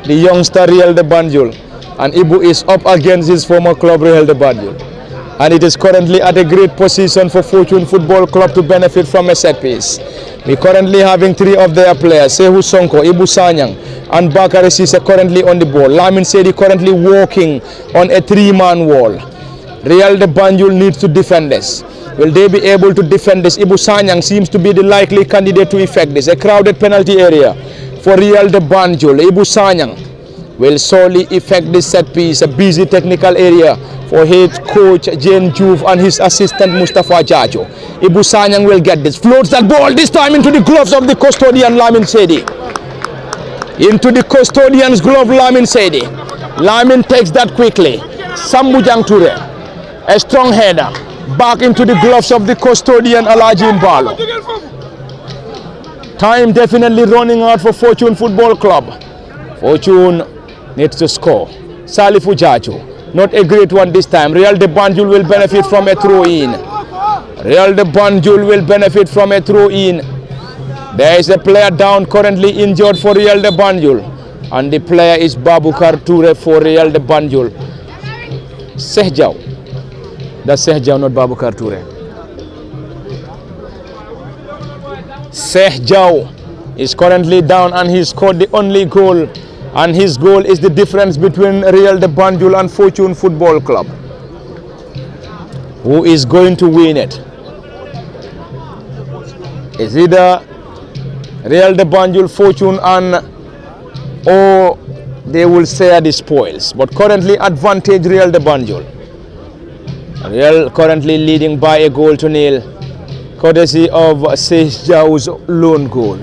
A: the youngster Real de Banjul. And Ibu is up against his former club Real de Banjul. And it is currently at a great position for Fortune Football Club to benefit from a set piece. We're currently having three of their players, Sehu Sonko, Ibu Sanyang, and Bakari Sise currently on the ball. Lamin Sedi currently walking on a three-man wall. Real de Banjul needs to defend this. Will they be able to defend this? Ibu Sanyang seems to be the likely candidate to effect this. A crowded penalty area for Real de Banjul. Ibu Sanyang will solely effect this set piece. A busy technical area for head coach Jane Juve and his assistant Mustafa Jajo. Ibu Sanyang will get this. Floats that ball this time into the gloves of the custodian Lamin Sedi. Into the custodian's glove Lamin Sedi. Lamin takes that quickly. Sambujang Toure. A strong header. Back into the gloves of the custodian Alaji Mbalo. Time definitely running out for Fortune Football Club. Fortune needs to score. Salifu Jaju. Not a great one this time. Real de Banjul will benefit from a throw-in. Real de Banjul will benefit from a throw-in. There is a player down currently injured for Real de Banjul. And the player is Babukar Toure for Real de Banjul. Sehjau. That's Sehjau, not Babukar Toure. Sehjau is currently down and he scored the only goal. And his goal is the difference between Real de Banjul and Fortune Football Club. Who is going to win it? Is either Real de Banjul, Fortune, or they will share the spoils. But currently advantage Real de Banjul. Real currently leading by a goal to nil, courtesy of Sejau's lone goal.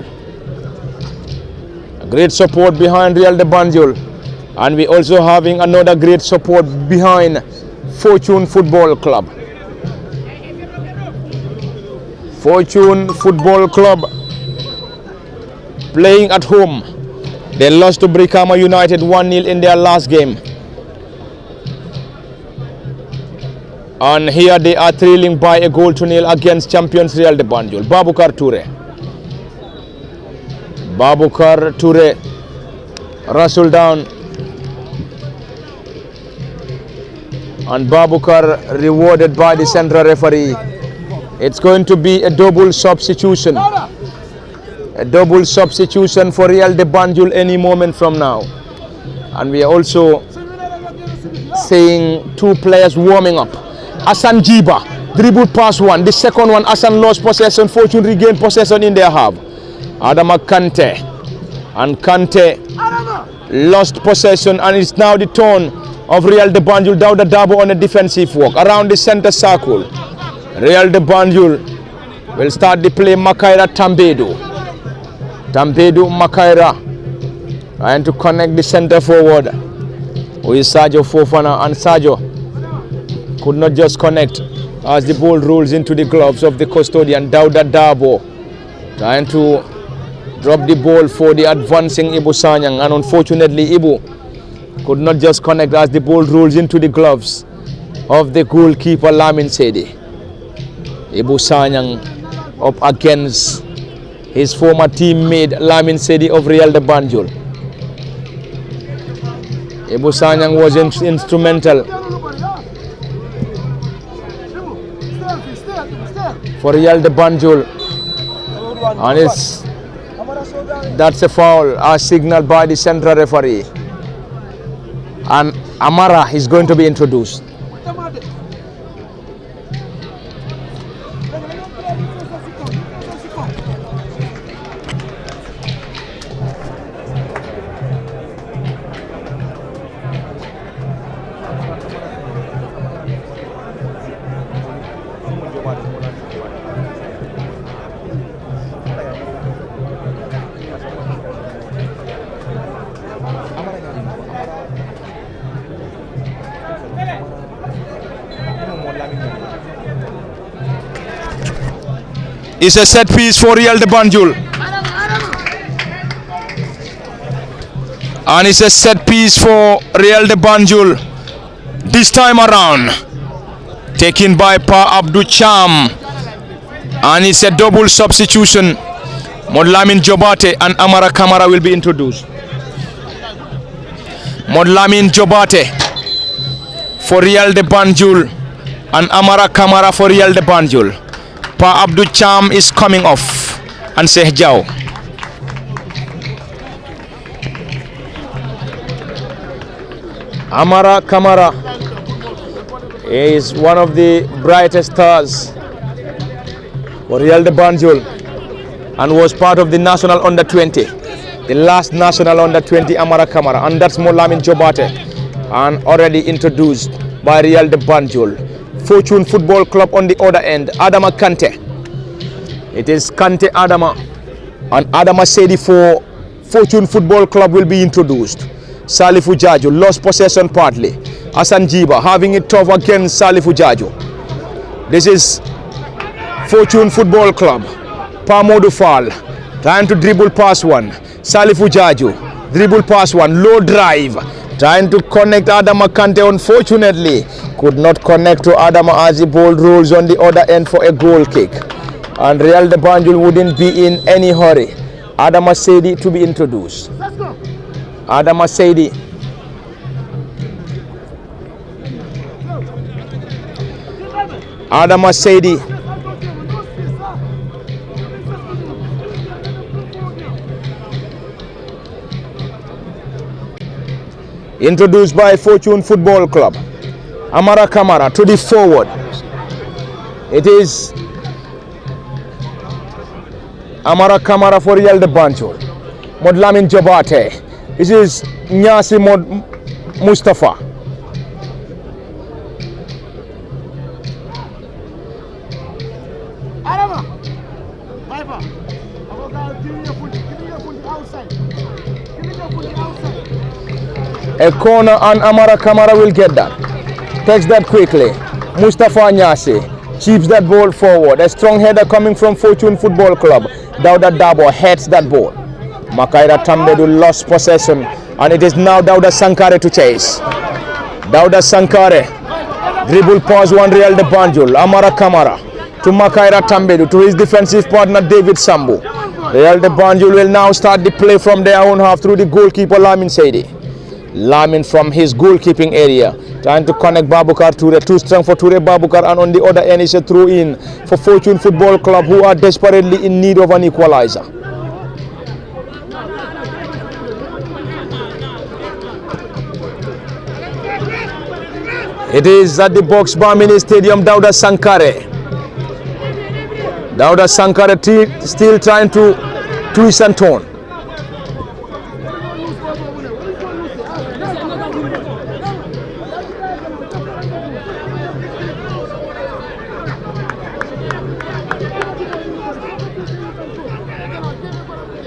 A: Great support behind Real de Banjul, and we also having another great support behind Fortune Football Club. Fortune Football Club playing at home. They lost to Brikama United 1-0 in their last game. And here they are trailing by a goal to nil against champions Real de Banjul. Babukar Toure. Babukar Toure. Russell down. And Babukar rewarded by the central referee. It's going to be a double substitution. A double substitution for Real de Banjul any moment from now. And we are also seeing two players warming up. Hassan Jiba dribbled past one. The second one, Hassan lost possession. Fortune regained possession in their half. Adama Kante. And Kante lost possession, and it's now the turn of Real de Banjul. Dauda Dabo on a defensive walk around the center circle. Real de Banjul will start the play. Makaira Tambedu. Tambedu Makaira trying to connect the center forward with Sajo Fofana, and Sajo could not just connect as the ball rolls into the gloves of the custodian. Dauda Dabo trying to drop the ball for the advancing Ibu Sanyang, and unfortunately Ibu could not just connect as the ball rolls into the gloves of the goalkeeper Lamin Sedi. Ibu Sanyang up against his former teammate Lamin Sedi of Real de Banjul. Ibu Sanyang was instrumental for Real de Banjul, and that's a foul as signaled by the central referee, and Amara is going to be introduced. It's a set piece for Real de Banjul. And it's a set piece for Real de Banjul this time around. Taken by Pa Abdul Cham. And it's a double substitution. Modlamin Jobate and Amara Kamara will be introduced. Modlamin Jobate for Real de Banjul and Amara Kamara for Real de Banjul. Pa Abdul Cham is coming off, and Seh Jao. Amara Kamara is one of the brightest stars for Real de Banjul and was part of the national under-20, the last national under-20 Amara Kamara, and that's Molamin Jobate, and already introduced by Real de Banjul. Fortune Football Club on the other end, Adama Kante. It is Kante Adama, and Adama Sedi for Fortune Football Club will be introduced. Salifu Jaju lost possession partly. Hassan Jiba having it tough against Salifu Jaju. This is Fortune Football Club. Pamodu Fall trying to dribble past one. Salifu Jaju dribble past one. Low drive. Trying to connect Adama Kante, unfortunately could not connect to Adama as the ball rolls on the other end for a goal kick. And Real de Banjul wouldn't be in any hurry. Adama Sedi to be introduced. Adama Sedi. Adama Sedi. Introduced by Fortune Football Club. Amara Kamara to the forward. It is Amara Kamara for Real de Banjul. Modlamin Jabate. This is Nyasi Mustafa. A corner, and Amara Kamara will get that. Takes that quickly. Mustafa Nyasi chips that ball forward. A strong header coming from Fortune Football Club. Dauda Dabo heads that ball. Makaira Tambedu lost possession, and it is now Dauda Sankare to chase. Dauda Sankare dribble past one Real de Banjul. Amara Kamara to Makaira Tambedu, to his defensive partner David Sambu. Real de Banjul will now start the play from their own half through the goalkeeper Lamin Saidi. Lamin from his goalkeeping area, trying to connect Babukar Toure, too strong for Toure Babukar, and on the other end is a throw in for Fortune Football Club, who are desperately in need of an equalizer. It is at the Box Bar Mini Stadium, Dauda Sankare. Dauda Sankare still trying to twist and turn.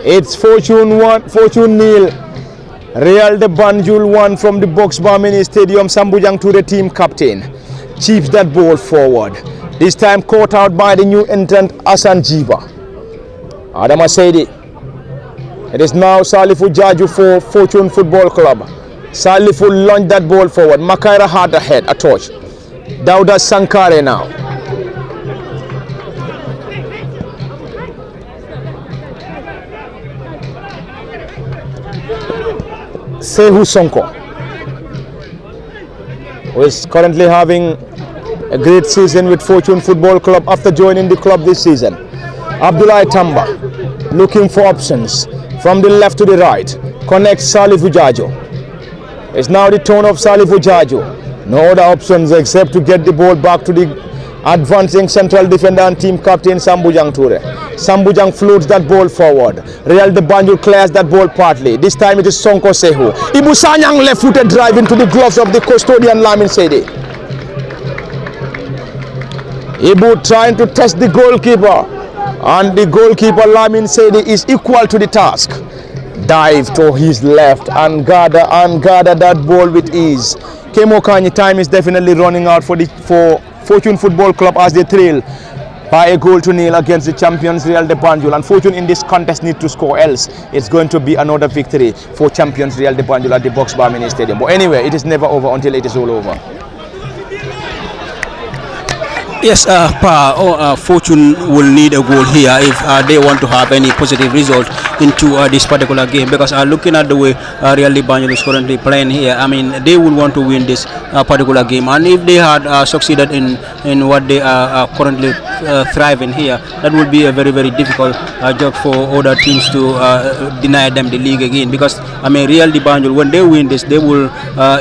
A: It's Fortune 1, Fortune nil. Real de Banjul 1 from the Box Bar Mini Stadium. Sambujang to the team captain. Chips that ball forward. This time caught out by the new entrant Asan Jiba. Adama Saidi. It is now Salifu Jaju for Fortune Football Club. Salifu launched that ball forward. Makaira had a head, a touch. Dauda Sankare now. Sehu Sonko, who is currently having a great season with Fortune Football Club after joining the club this season. Abdullah Tamba looking for options from the left to the right. Connects Salifu Jajo. It's now the turn of Salifu Jajo. No other options except to get the ball back to the advancing central defender and team captain Sambujang Toure. Sambujang floats that ball forward. Real de Banjul clears that ball partly. This time it is Sonko Sehu. Ibu Sanyang left-footed drive into the gloves of the custodian Lamin Sedi. Ibu trying to test the goalkeeper, and the goalkeeper Lamin Sedi is equal to the task. Dive to his left and gather that ball with ease. Kemo Kanyi, time is definitely running out for Fortune Football Club as they trail by a goal to nil against the champions Real de Banjul. And Fortune in this contest need to score, else it's going to be another victory for champions Real de Banjul at the Box Bar Mini Stadium. But anyway, it is never over until it is all over.
B: Yes, Fortune will need a goal here if they want to have any positive result into this particular game, because looking at the way Real de Banjul is currently playing here, I mean, they will want to win this particular game, and if they had succeeded in what they are currently thriving here, that would be a very, very difficult job for other teams to deny them the league again, because I mean, Real de Banjul, when they win this, they will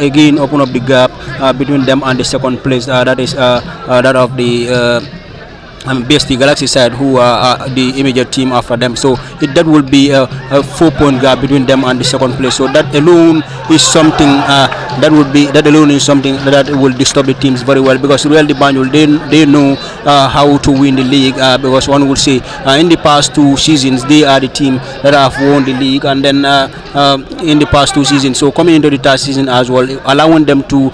B: again open up the gap between them and the second place, that is that of the BST Galaxy side, who are the immediate team after them. So that will be a 4-point gap between them and the second place. So that alone is something that will disturb the teams very well, because Real de Banjul, they know how to win the league, because one would say in the past 2 seasons they are the team that have won the league, and then in the past 2 seasons, so coming into the third season as well, allowing them to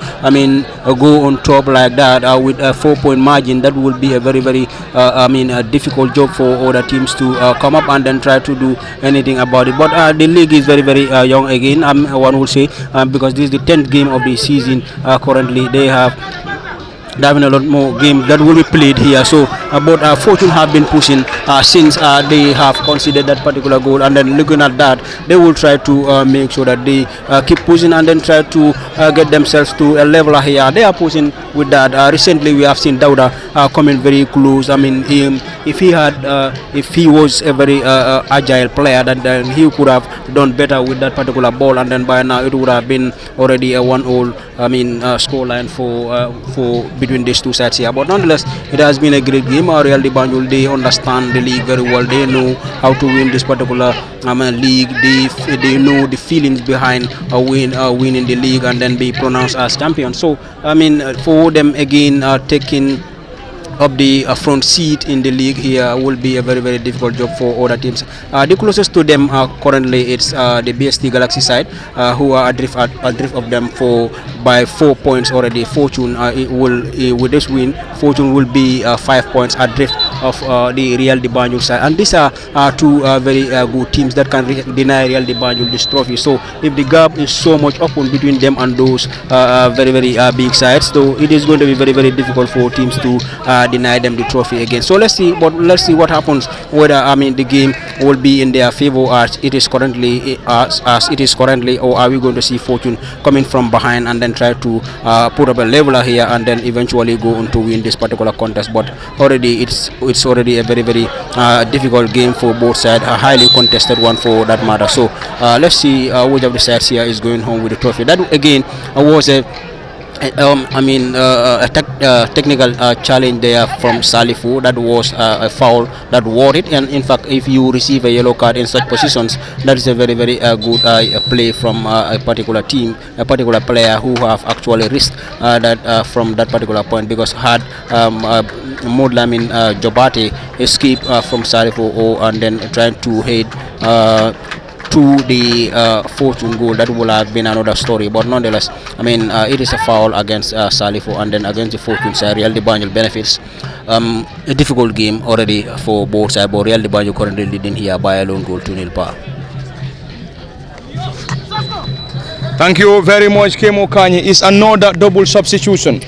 B: go on top like that with a 4-point margin, that will be a very, very a difficult job for other teams to come up and then try to do anything about it. But the league is very, very young again, one would say, because this is the 10th game of the season. Currently they have having a lot more games that will be played here. So but Fortune have been pushing since they have considered that particular goal, and then looking at that, they will try to make sure that they keep pushing and then try to get themselves to a level here. They are pushing with that. Recently we have seen Dauda coming very close. I mean, if he was a very agile player, then he could have done better with that particular ball, and then by now it would have been already a 1-all score line for between these two sides here. But nonetheless, it has been a great game. Real de Banjul, they understand the league very well. They know how to win this particular league. They know the feelings behind winning the league and then be pronounced as champions. So I mean, for them again taking of the front seat in the league here will be a very difficult job for other teams. The closest to them currently it's the BST Galaxy side, who are adrift of them for by 4 points already. Fortune it will with this win, Fortune will be 5 points adrift of the Real de Banjul side, and these are two very good teams that can deny Real de Banjul this trophy. So if the gap is so much open between them and those very big sides, so it is going to be very difficult for teams to deny them the trophy again. So let's see what happens, whether the game will be in their favor as it is currently, or are we going to see Fortune coming from behind and then try to put up a leveler here and then eventually go on to win this particular contest. But already it's already a very difficult game for both sides, a highly contested one for that matter. So let's see which of the sides here is going home with the trophy. That again was a technical challenge there from Salifu. That was a foul that worried, and in fact if you receive a yellow card in such positions, that is a very good play from a particular team, a particular player who have actually risked that from that particular point, because had Modlamin Jobate escape from Salifu and then trying to head to the Fortune goal, that would have been another story. But nonetheless, it is a foul against Salifo, and then against the Fortune side, Real de Banjul benefits. A difficult game already for both sides, but Real de Banjul currently leading here by a lone goal, 2-0 power.
A: Thank you very much, Kemo Kanyi. It's another double substitution.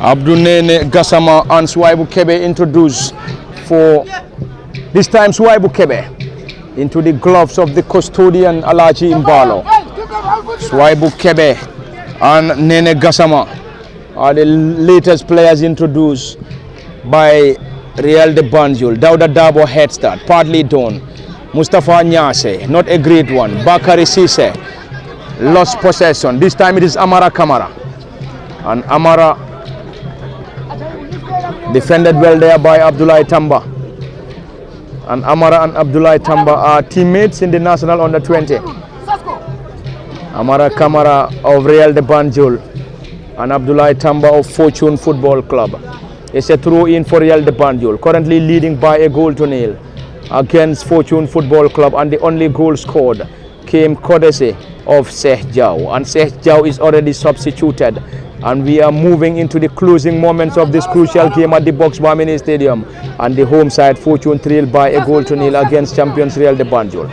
A: Abdunene Gassama and Swaibu Kebe introduced for this time. Swaibu Kebe into the gloves of the custodian Alaji Imbalo. Swaibu Kebe and Nene Gassama are the latest players introduced by Real de Banjul. Dauda Dabo head start, partly done. Mustafa Nyase, not a great one. Bakari Sise lost possession. This time it is Amara Kamara. And Amara defended well there by Abdullah Tamba. And Amara and Abdullah Tamba are teammates in the national under-20. Amara Kamara of Real de Banjul and Abdullah Tamba of Fortune Football Club. It's a throw-in for Real de Banjul, currently leading by a goal to nil against Fortune Football Club, and the only goal scored came courtesy of Sheikh Jau, and Sheikh Jau is already substituted. And we are moving into the closing moments of this crucial game at the Boxbar Mini Stadium, and the home side Fortune trailed by a goal to nil against champions Real de Banjul.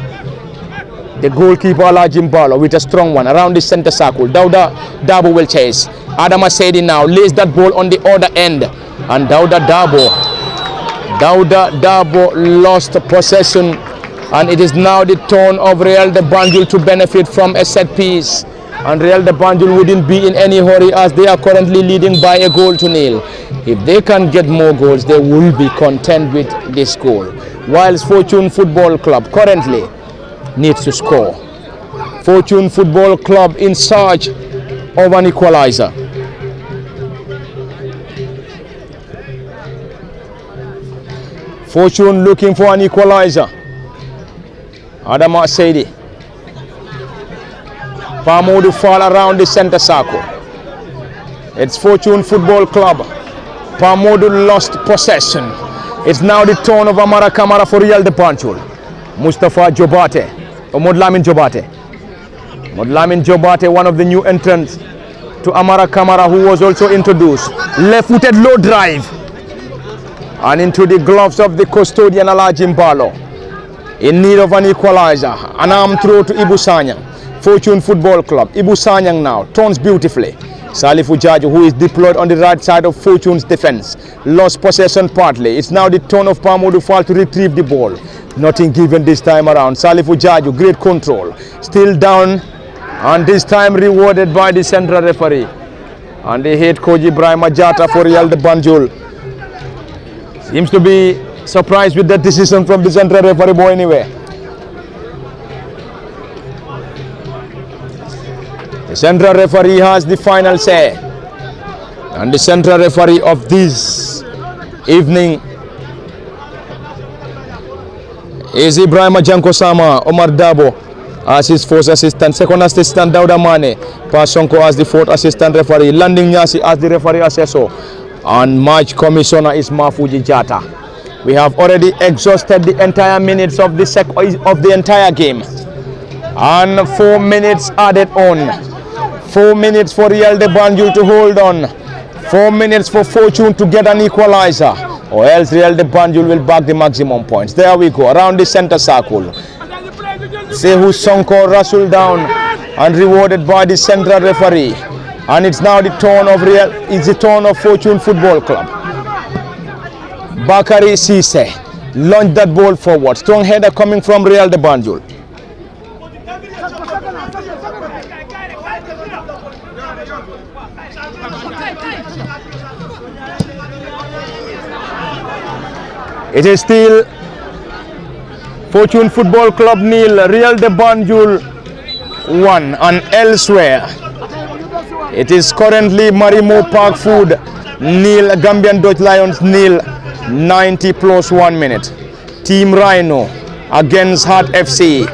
A: The goalkeeper Alajim Balo with a strong one around the center circle. Dauda Dabo will chase. Adama Sedi now lays that ball on the other end, and Dauda Dabo lost possession, and it is now the turn of Real de Banjul to benefit from a set piece. And Real de Banjul wouldn't be in any hurry as they are currently leading by a goal to nil. If they can get more goals, they will be content with this goal. Whilst Fortune Football Club currently needs to score. Fortune Football Club in search of an equalizer. Fortune looking for an equalizer. Adama Sedi. Pamodu fall around the center circle. It's Fortune Football Club. Pamodu lost possession. It's now the turn of Amara Kamara for Real de Banjul. Mustafa Jobate, or Modlamin Jobate. Modlamin Jobate, one of the new entrants to Amara Kamara, who was also introduced. Left-footed low drive. And into the gloves of the custodian Alajim Balo. In need of an equalizer. An arm throw to Ibu Sanyang. Fortune Football Club. Ibu Sanyang now turns beautifully. Salifu Jaju, who is deployed on the right side of Fortune's defense, lost possession partly. It's now the turn of Pamodu Fall to retrieve the ball. Nothing given this time around. Salifu Jaju, great control. Still down, and this time rewarded by the central referee. And the head coach Ibrahim Ajata for Real de Banjul seems to be surprised with that decision from the central referee boy anyway. The central referee has the final say, and the central referee of this evening is Ibrahim Ajanko Sama. Omar Dabo as his first assistant, second assistant Dauda Mane, Pasonko as the fourth assistant referee, Landing Nyasi as the referee assessor, and match commissioner is Mafuji Jata. We have already exhausted the entire minutes of the entire game, and 4 minutes added on. 4 minutes for Real de Banjul to hold on. 4 minutes for Fortune to get an equalizer, or else Real de Banjul will bag the maximum points. There we go, around the center circle. Sehu Sonko wrestled down and rewarded by the central referee. And it's now the turn of Fortune Football Club. Bakari Sise launched that ball forward. Strong header coming from Real de Banjul. It is still Fortune Football Club nil, Real de Banjul 1, and elsewhere it is currently Marimo Park Food nil, Gambian Dutch Lions nil, 90 plus 1 minute. Team Rhino against Heart FC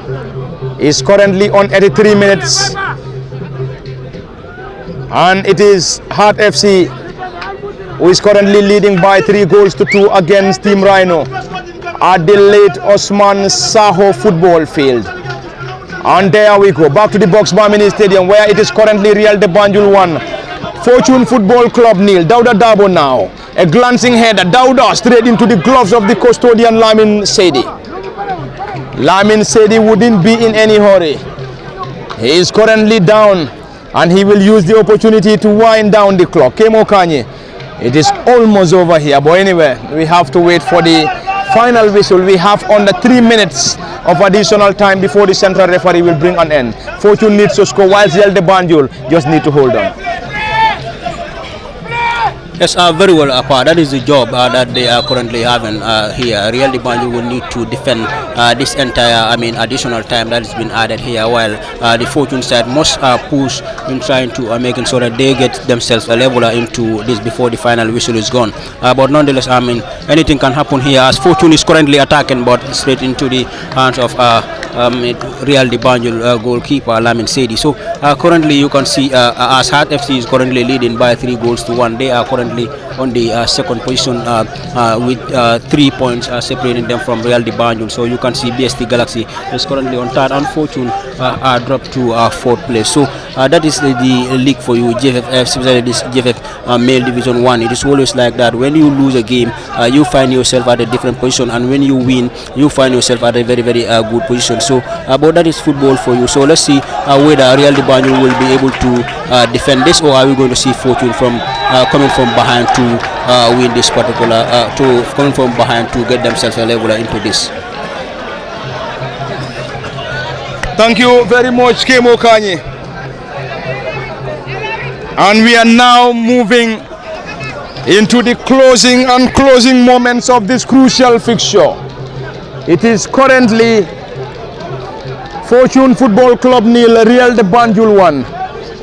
A: is currently on 83 minutes, and it is Heart FC who is currently leading by 3 goals to 2 against Team Rhino at the late Osman Saho football field. And there we go, back to the Boxbar Mini Stadium, where it is currently Real de Banjul 1, Fortune Football Club nil. Dauda Dabo now, a glancing header, Dauda straight into the gloves of the custodian Lamin Sedi. Lamin Sedi wouldn't be in any hurry. He is currently down, and he will use the opportunity to wind down the clock. Kemo Kanye, it is almost over here, but anyway, we have to wait for the final whistle. We have under 3 minutes of additional time before the central referee will bring an end. Fortune needs to score, while Real de Banjul just need to hold on.
B: Yes, very well, Akwa. That is the job that they are currently having here. Real de Banjul will need to defend this entire, additional time that has been added here, while the Fortune side must push in trying to making sure that they get themselves a leveler into this before the final whistle is gone. But nonetheless, anything can happen here, as Fortune is currently attacking, but straight into the hands of Real de Banjul goalkeeper Lamin Sedi. So currently you can see as Heart FC is currently leading by 3 goals to 1. They are currently on the second position with 3 points separating them from Real de Banjul. So you can see BST Galaxy is currently on third, and Fortune are dropped to 4th place. So that is the league for you, JFF, especially this JFF Male Division 1. It is always like that. When you lose a game, you find yourself at a different position, and when you win, you find yourself at a very, very good position. So but that is football for you. So let's see whether Real de Banjul will be able to defend this, or are we going to see Fortune from coming from behind to win this particular, coming from behind to get themselves a leveler into this.
A: Thank you very much, Kemo Kanye. And we are now moving into the closing moments of this crucial fixture. It is currently Fortune Football Club nil, Real de Banjul 1.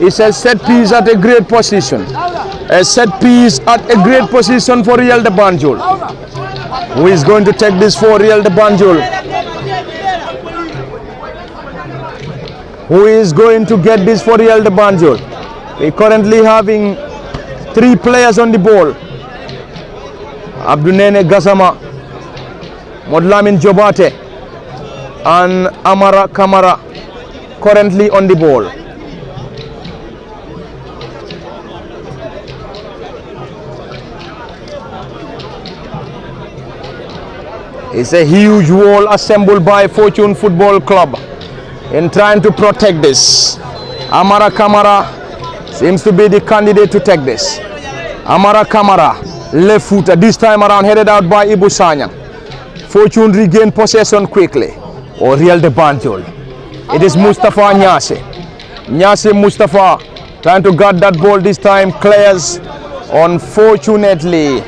A: It's a set piece at a great position. A set piece at a great position for Real de Banjul. Who is going to take this for Real de Banjul? Who is going to get this for Real de Banjul? We're currently having 3 players on the ball. Abdunene Gassama, Modlamin Jobate, and Amara Kamara currently on the ball. It's a huge wall assembled by Fortune Football Club in trying to protect this. Amara Kamara seems to be the candidate to take this. Amara Kamara, left footer, this time around headed out by Ibu Sanya. Fortune regain possession quickly. Or Real de Banjul. It is Mustafa Nyase. Nyase Mustafa trying to guard that ball, this time clears, unfortunately.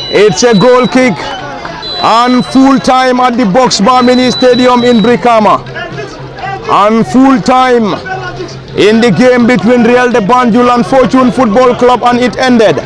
A: It's a goal kick and full time at the Boxbar Mini Stadium in Brikama. And full time in the game between Real de Banjul and Fortune Football Club, and it ended